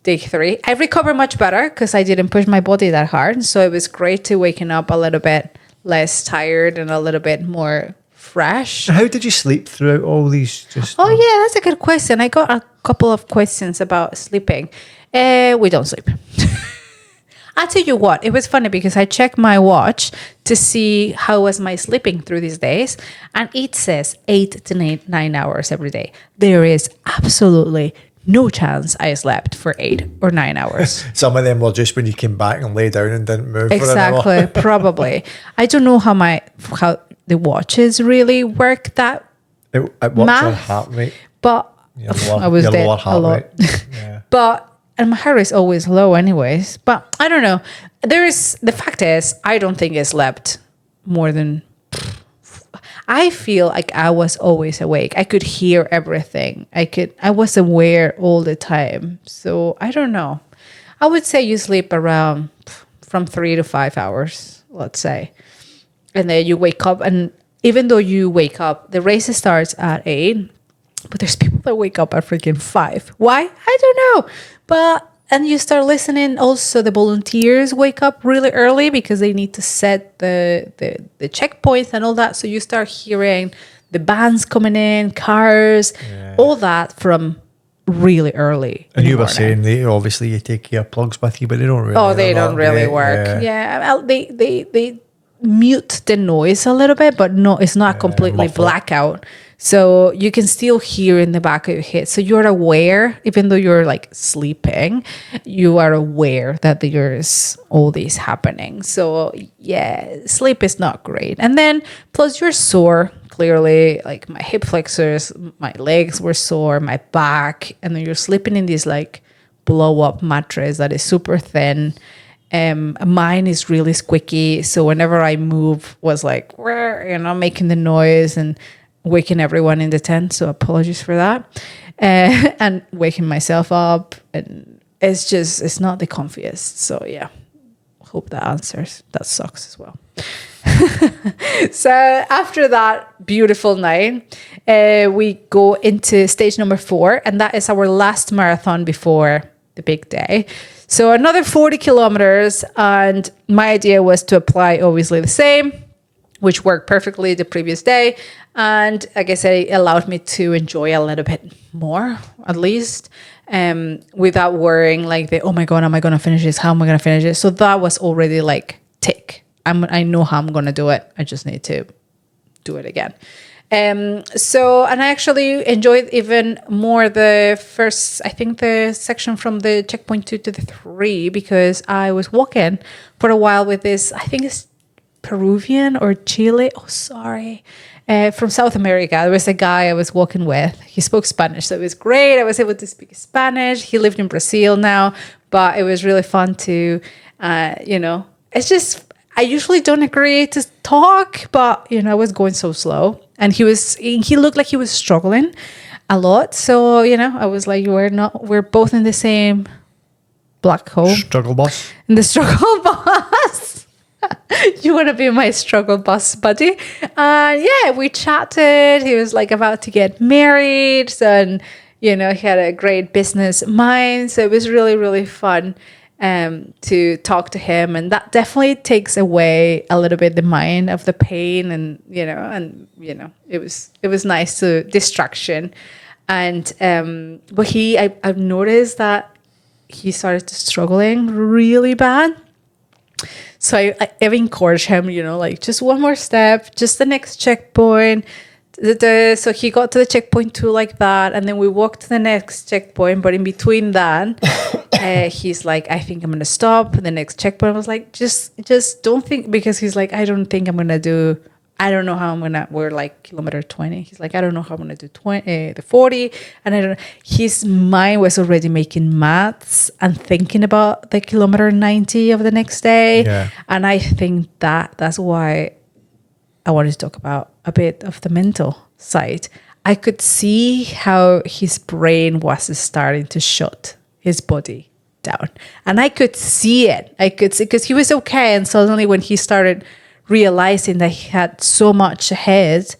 day 3. I recovered much better because I didn't push my body that hard. So it was great to waking up a little bit less tired and a little bit more fresh. How did you sleep throughout all these? That's a good question. I got a couple of questions about sleeping. We don't sleep. I'll tell you what, it was funny because I checked my watch to see how was my sleeping through these days, and it says 8 to 9 hours every day. There is absolutely no chance I slept for 8 or 9 hours. Some of them were just when you came back and lay down and didn't move for an hour. Exactly, probably. I don't know how the watches really work that it works on heart rate. But I was dead a lot. Yeah. And my heart is always low anyways. But I don't know. The fact is, I don't think I slept more than... I feel like I was always awake. I could hear everything. I was aware all the time. So I don't know. I would say you sleep around from 3 to 5 hours, let's say. And then you wake up, and even though you wake up, the race starts at 8, but there's people that wake up at freaking 5. Why? I don't know. And you start listening. Also, the volunteers wake up really early because they need to set the checkpoints and all that. So you start hearing the bands coming in, cars, all that from really early. And you were saying obviously you take earplugs with you, but they don't really. Oh, they don't really work. Yeah, they mute the noise a little bit, but no, it's not completely blackout. So you can still hear in the back of your head. So you're aware, even though you're like sleeping, you are aware that there's all this happening. So yeah, sleep is not great. And then plus you're sore, clearly, like my hip flexors, my legs were sore, my back. And then you're sleeping in this like blow up mattress that is super thin. Mine is really squeaky. So whenever I move was like, making the noise and waking everyone in the tent, so apologies for that, and waking myself up, and it's not the comfiest. So yeah, hope that answers. That sucks as well. So after that beautiful night, we go into stage number 4, and that is our last marathon before the big day. So another 40 kilometers, and my idea was to apply obviously the same, which worked perfectly the previous day. And I guess it allowed me to enjoy a little bit more, at least, without worrying like, oh my God, am I going to finish this? How am I going to finish it? So that was already like, tick. I know how I'm going to do it. I just need to do it again. And I actually enjoyed even more the first, I think the section from the checkpoint 2 to the 3, because I was walking for a while with this, I think it's Peruvian or Chile. Oh, sorry. From South America. There was a guy I was walking with. He spoke Spanish, so it was great. I was able to speak Spanish. He lived in Brazil now, but it was really fun to, it's just, I usually don't agree to talk, but, I was going so slow. And he looked like he was struggling a lot. So, I was like, we're both in the same black hole. Struggle bus. In the struggle bus. You want to be my struggle bus buddy? We chatted. He was like about to get married. So, and, he had a great business mind. So it was really, really fun to talk to him. And that definitely takes away a little bit the mind of the pain. And, it was nice to distraction. And, but I've noticed that he started struggling really bad. So I encouraged him, like just one more step, just the next checkpoint. So he got to the checkpoint 2 like that. And then we walked to the next checkpoint. But in between that, he's like, I think I'm going to stop. The next checkpoint, I was like, just don't think, because he's like, I don't know how I'm going to, we're like kilometer 20. He's like, I don't know how I'm going to do the 40. And I don't know. His mind was already making maths and thinking about the kilometer 90 of the next day. Yeah. And I think that's why I wanted to talk about a bit of the mental side. I could see how his brain was starting to shut his body down. And I could see it. I could see, because he was okay. And suddenly when he started realizing that he had so much ahead,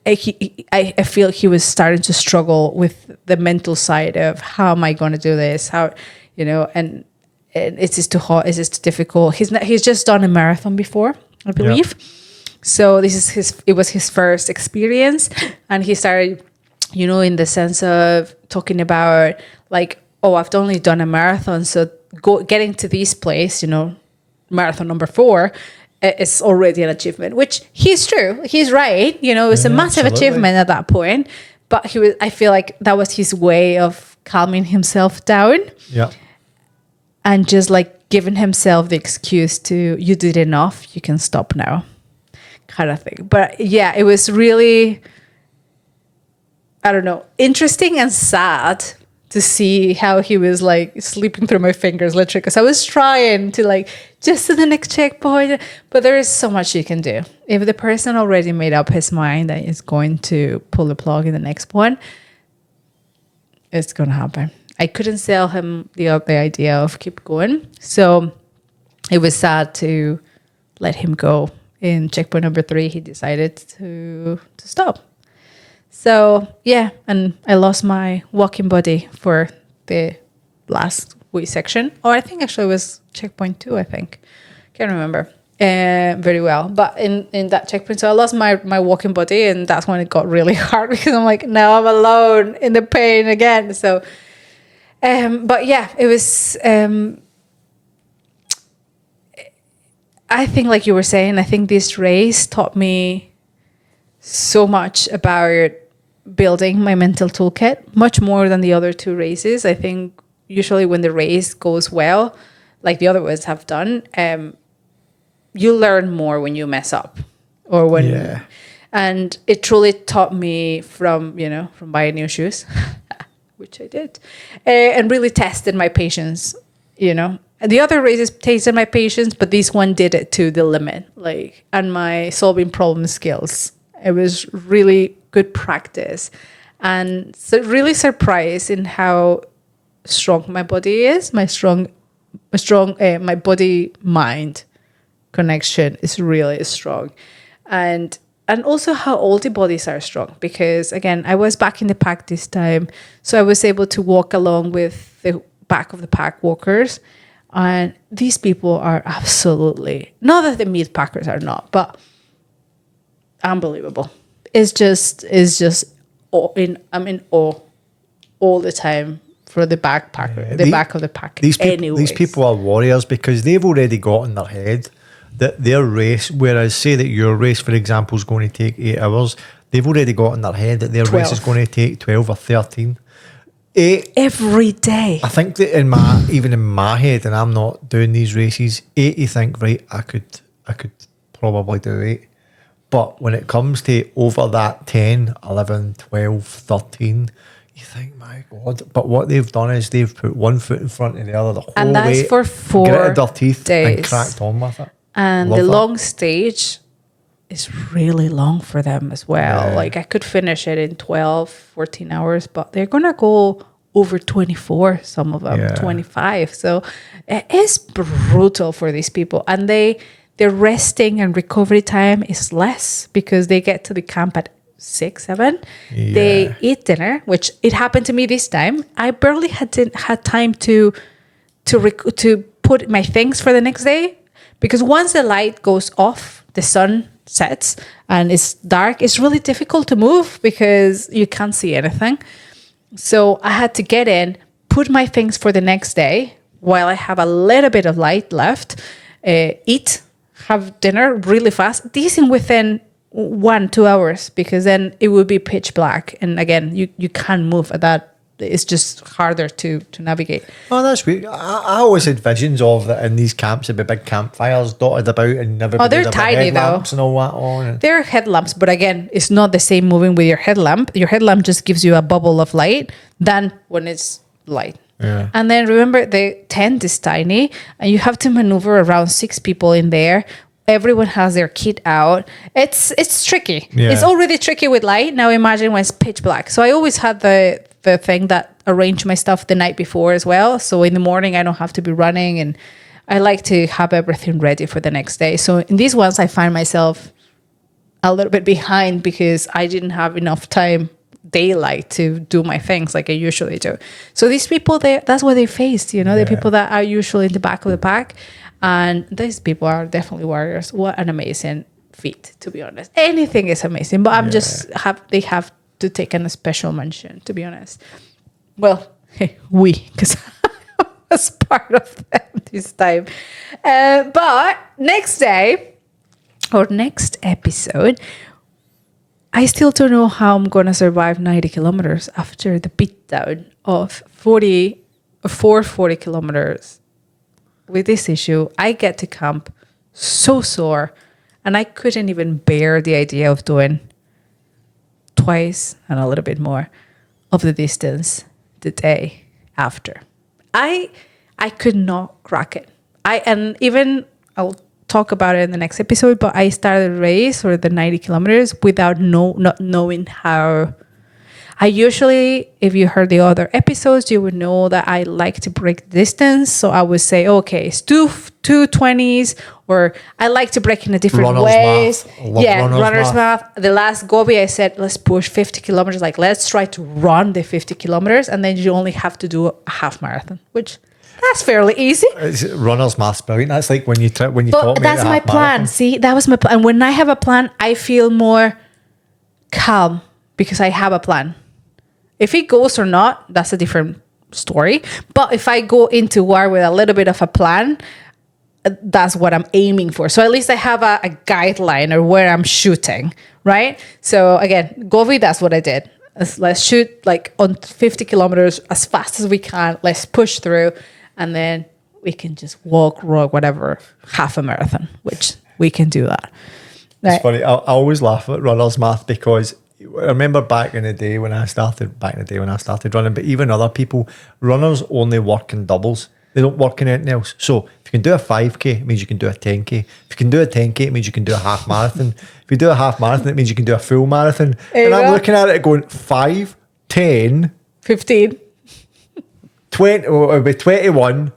I feel he was starting to struggle with the mental side of, how am I going to do this? How, and it's just too hot. It's just too difficult. He's just done a marathon before, I believe. Yeah. So it was his first experience. And he started, in the sense of talking about like, oh, I've only done a marathon. So getting to this place, marathon number 4 is already an achievement, which he's true. He's right. It was a massive achievement at that point, but I feel like that was his way of calming himself down. Yeah. And just like giving himself the excuse to, you did enough, you can stop now, kind of thing. But yeah, it was really, I don't know, interesting and sad to see how he was like slipping through my fingers, literally, because I was trying to like just to the next checkpoint. But there is so much you can do. If the person already made up his mind that he's going to pull the plug in the next one, it's going to happen. I couldn't sell him the idea of keep going. So it was sad to let him go. In checkpoint number 3, he decided to stop. So, yeah, and I lost my walking buddy for the last wee section. Or I think actually it was checkpoint 2, I think. Can't remember very well. But in that checkpoint, so I lost my walking buddy, and that's when it got really hard because I'm like, now I'm alone in the pain again. So, but yeah, it was... I think, like you were saying, I think this race taught me so much about building my mental toolkit, much more than the other 2 races. I think usually when the race goes well, like the other ones have done, you learn more when you mess up, or when. Yeah. And it truly taught me from buying new shoes, which I did, and really tested my patience, The other races tested my patience, but this one did it to the limit, and my solving problem skills. It was really good practice, and so really surprised in how strong my body is. My body mind connection is really strong, and also how all the bodies are strong. Because again, I was back in the pack this time, so I was able to walk along with the back of the pack walkers. And these people are absolutely, not that the meat packers are not, but unbelievable. I'm in awe all the time for the backpacker, back of the pack. These people are warriors because they've already got in their head that their race, whereas say that your race, for example, is going to take 8 hours, they've already got in their head that their 12. Race is going to take 12 or 13. 8 every day. I think that even in my head, and I'm not doing these races, 8 you think, right, I could probably do 8. But when it comes to over that 10, 11, 12, 13, you think, my God. But what they've done is they've put one foot in front of the other the whole way. And that's for 4 gritted their teeth days. And cracked on with it. And the long stage is really long for them as well. Yeah. I could finish it in 12, 14 hours, but they're going to go over 24, some of them, 25. So it is brutal for these people. And their resting and recovery time is less because they get to the camp at 6, 7. Yeah. They eat dinner, which it happened to me this time. I barely had time to put my things for the next day, because once the light goes off, the sun sets and it's dark, it's really difficult to move because you can't see anything. So I had to get in, put my things for the next day while I have a little bit of light left, eat, have dinner really fast, decent within 1-2 hours, because then it would be pitch black. And again, you can't move at that. It's just harder to navigate. Oh, that's weird. I always had visions of that in these camps, there'd be big campfires dotted about and everybody they're tiny though. And all that on. They're headlamps, but again, it's not the same moving with your headlamp. Your headlamp just gives you a bubble of light than when it's light. Yeah. And then remember, the tent is tiny and you have to maneuver around 6 people in there. Everyone has their kit out. It's tricky. Yeah. It's already tricky with light. Now imagine when it's pitch black. So I always had the thing that arranged my stuff the night before as well. So in the morning, I don't have to be running, and I like to have everything ready for the next day. So in these ones, I find myself a little bit behind because I didn't have enough time, daylight, to do my things like I usually do. So these people, that's what they faced, the people that are usually in the back of the pack. And these people are definitely warriors. What an amazing feat, to be honest. Anything is amazing, but they have to take a special mention, to be honest. Well, because I was part of them this time. But next day, or next episode, I still don't know how I'm going to survive 90 kilometers after the beatdown of 40 kilometers. With this issue, I get to camp so sore, and I couldn't even bear the idea of doing twice and a little bit more of the distance the day after. I could not crack it. And even I'll talk about it in the next episode, but I started the race or the 90 kilometers without not knowing how. I usually, if you heard the other episodes, you would know that I like to break distance. So I would say, okay, it's 2:20s, or I like to break in a different ways. Runner's math. The last Gobi, I said, let's push 50 kilometers. Like, let's try to run the 50 kilometers. And then you only have to do a half marathon, which that's fairly easy. It's runner's math's brilliant. That's like when you taught me that's my plan. Marathon. See, that was my plan. And when I have a plan, I feel more calm because I have a plan. If it goes or not, that's a different story. But if I go into war with a little bit of a plan, that's what I'm aiming for. So at least I have a guideline or where I'm shooting, right? So again, Govi, that's what I did. Let's shoot like on 50 kilometers as fast as we can. Let's push through. And then we can just walk, whatever, half a marathon, which we can do that. It's funny. I always laugh at runner's math because I remember back in the day when I started running, but even other people, runners only work in doubles. They don't work in anything else. So if you can do a 5K, it means you can do a 10K. If you can do a 10K, it means you can do a half marathon. If you do a half marathon, it means you can do a full marathon. And I'm looking at it going 5, 10, 15, 20, it would be 21,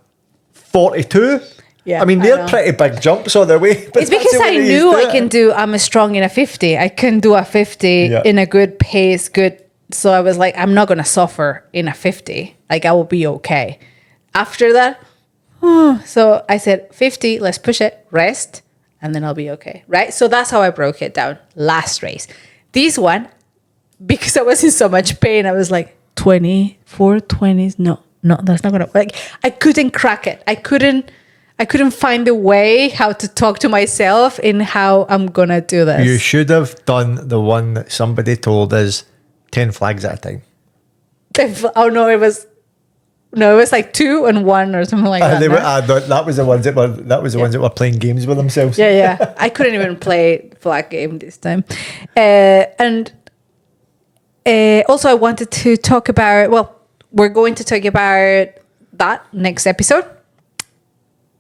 42. Yeah, I mean, they're pretty big jumps on their way. It's because I knew I'm strong in a 50. I can do a 50 in a good pace, So I was like, I'm not going to suffer in a 50. Like, I will be okay. After that, so I said, 50, let's push it, rest, and then I'll be okay, right? So that's how I broke it down last race. This one, because I was in so much pain, I was like, 24, 20s, no, that's not going to, like, I couldn't crack it. I couldn't find a way how to talk to myself in how I'm going to do this. You should have done the one that somebody told us 10 flags at a time. It was like 2 and 1 or something like that. That was the ones that were playing games with themselves. Yeah. I couldn't even play flag game this time. And also I wanted to talk about, we're going to talk about that next episode.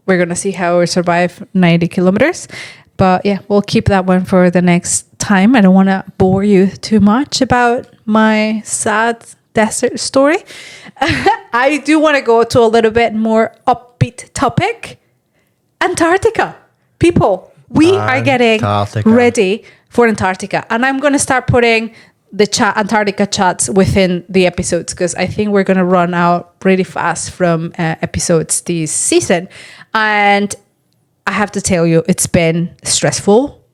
We're going to see how we survive 90 kilometers. But yeah, we'll keep that one for the next time. I don't want to bore you too much about my sad desert story. I do want to go to a little bit more upbeat topic. Antarctica. People, we are getting ready for Antarctica. And I'm going to start putting the Antarctica chats within the episodes because I think we're going to run out pretty fast from episodes this season. And I have to tell you, it's been stressful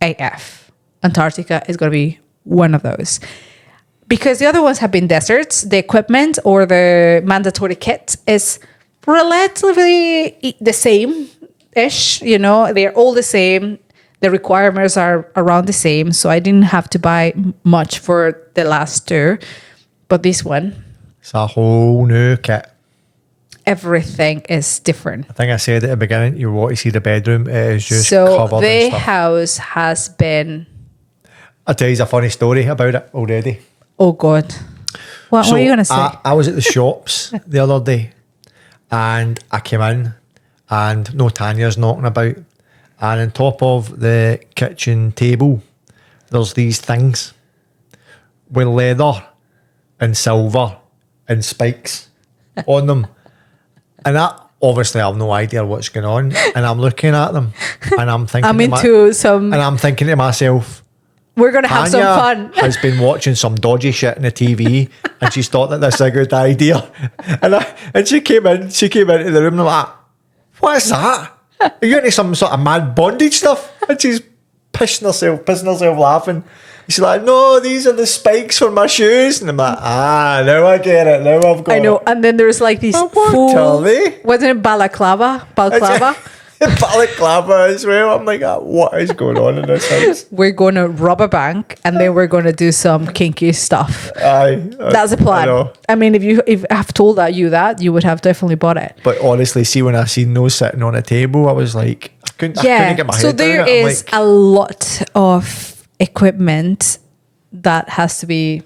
AF. Antarctica is going to be one of those. Because the other ones have been deserts, the equipment or the mandatory kit is relatively the same-ish. They're all the same. The requirements are around the same. So I didn't have to buy much for the last two. But this one, it's a whole new kit. Everything is different. I think I said at the beginning, you want to see the bedroom. It is just covered in the stuff. house has been... I'll tell you a funny story about it already. Oh, God. What are you going to say? I was at the shops the other day and I came in and no Tania's knocking about. And on top of the kitchen table, there's these things with leather and silver and spikes on them. And obviously I have no idea what's going on. And I'm looking at them and I'm thinking... And I'm thinking to myself... We're going to have some fun. Has been watching some dodgy shit on the TV and she's thought that this is a good idea. And she came into the room and I'm like, what's that? Are you into some sort of mad bondage stuff? And she's pissing herself laughing. She's like, no, these are the spikes for my shoes. And I'm like, now I get it. Now I've got it. I know. And then there's like these wasn't it balaclava? Balaclava as well. I'm like, what is going on in this house? We're going to rob a bank and then we're going to do some kinky stuff. That's a plan. I mean, if I have told you that, you would have definitely bought it. But honestly, see, when I seen those sitting on a table, I was like, I couldn't get my head so there around it. is a lot of equipment that has to be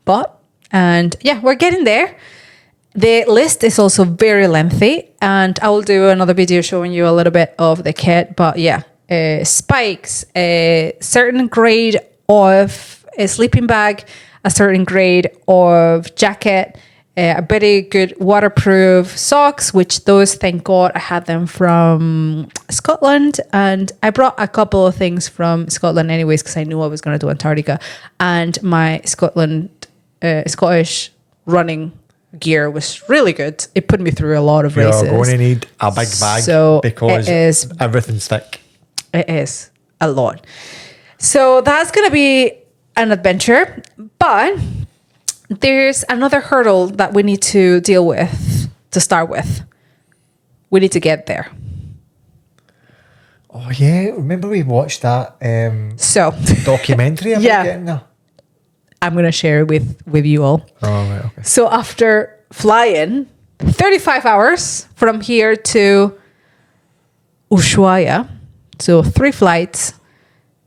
bought. And yeah, we're getting there. the list is also very lengthy, and I will do another video showing you a little bit of the kit. But yeah, spikes, a certain grade of a sleeping bag, a certain grade of jacket, a very good waterproof socks, which those, thank God, I had them from Scotland. And I brought a couple of things from Scotland anyways, because I knew I was going to do Antarctica. And my Scottish running gear was really good. It put me through a lot of races. You're going to need a big bag because everything's thick. It is a lot. So that's going to be an adventure. But there's another hurdle that we need to deal with to start with. We need to get there. Oh, yeah. Remember we watched that documentary about getting there? I'm going to share it with you all. Oh, right, okay. So after flying 35 hours from here to Ushuaia, so 3 flights,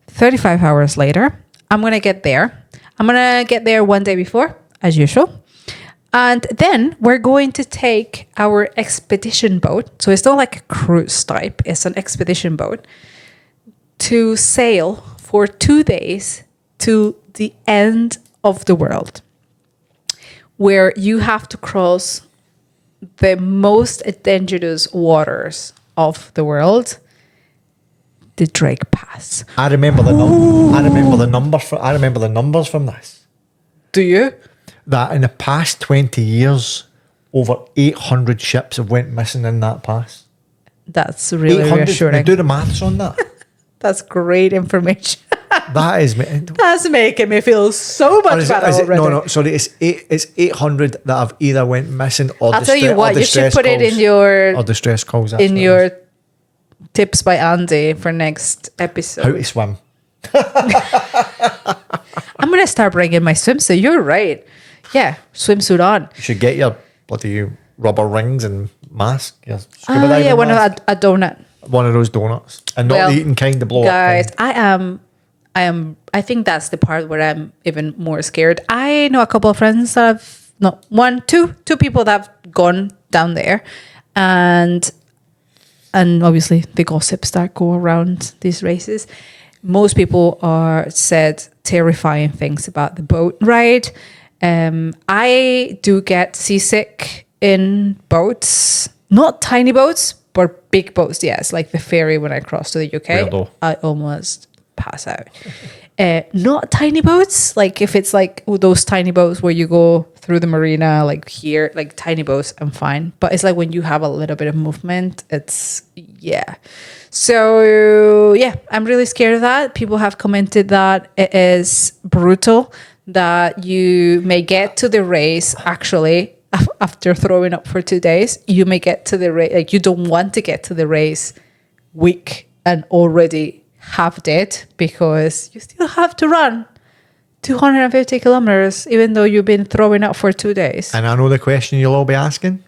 35 hours later, I'm going to get there. I'm going to get there one day before, as usual. And then we're going to take our expedition boat. So it's not like a cruise type. It's an expedition boat to sail for 2 days to the end of the world, where you have to cross the most dangerous waters of the world, the Drake Pass. I remember the numbers from this. Do you? That in the past 20 years, over 800 ships have went missing in that pass. That's really reassuring. Now do the maths on that. That's great information. That's making me feel so much better already. No, sorry. It's 800 that have either went missing or I'll tell you what, you should put it in your distress calls in your tips by Andy for next episode. How to swim. I'm gonna start bringing my swimsuit. You're right. Yeah, swimsuit on. You should get your bloody rubber rings and mask. Yeah, one of a donut. One of those donuts, and not the eating kind, the blow guys, up kind. I think that's the part where I'm even more scared. I know a couple of friends that two people that have gone down there, and obviously the gossips that go around these races. Most people said terrifying things about the boat ride. I do get seasick in boats, not tiny boats, but big boats. Yes, like the ferry when I crossed to the UK. Weirdo. I almost pass out. Not tiny boats, like if it's like those tiny boats where you go through the marina, like here, like tiny boats, I'm fine. But it's like when you have a little bit of movement, So yeah, I'm really scared of that. People have commented that it is brutal, that you may get to the race actually after throwing up for 2 days. You may get to the race, like you don't want to get to the race weak and already half dead, because you still have to run 250 kilometers even though you've been throwing up for 2 days. And I know the question you'll all be asking.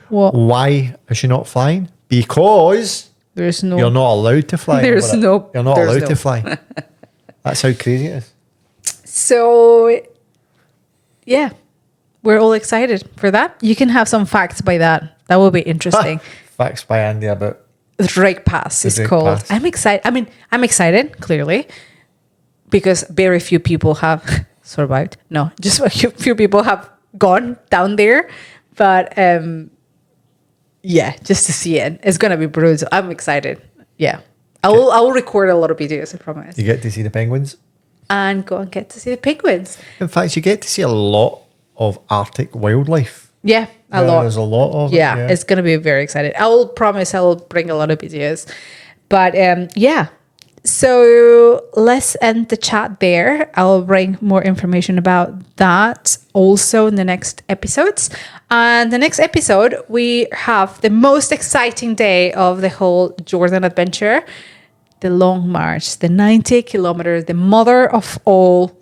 What? Why is she not flying? Because you're not allowed to fly. You're not allowed to fly. That's how crazy it is. So yeah, we're all excited for that. You can have some facts by that. That will be interesting. Facts by Andy about the Drake Pass is called. Pass. I'm excited. I mean, I'm excited, clearly, because very few people have survived. No, just a few people have gone down there. But yeah, just to see it. It's going to be brutal. I'm excited. Yeah. I will record a lot of videos, I promise. You get to see the penguins? And go and get to see the penguins. In fact, you get to see a lot of Arctic wildlife. Yeah, a lot. There's a lot of it. Yeah, it's going to be very exciting. I will promise I will bring a lot of videos. But yeah, so let's end the chat there. I'll bring more information about that also in the next episodes. And the next episode, we have the most exciting day of the whole Jordan adventure, the long march, the 90 kilometers, the mother of all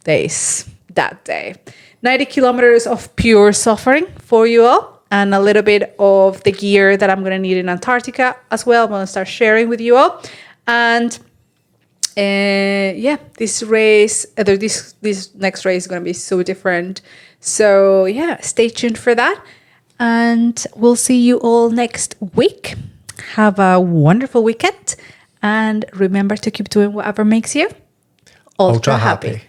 days that day. 90 kilometers of pure suffering for you all, and a little bit of the gear that I'm going to need in Antarctica as well. I'm going to start sharing with you all. And yeah, this race, this next race is going to be so different. So yeah, stay tuned for that. And we'll see you all next week. Have a wonderful weekend. And remember to keep doing whatever makes you ultra happy.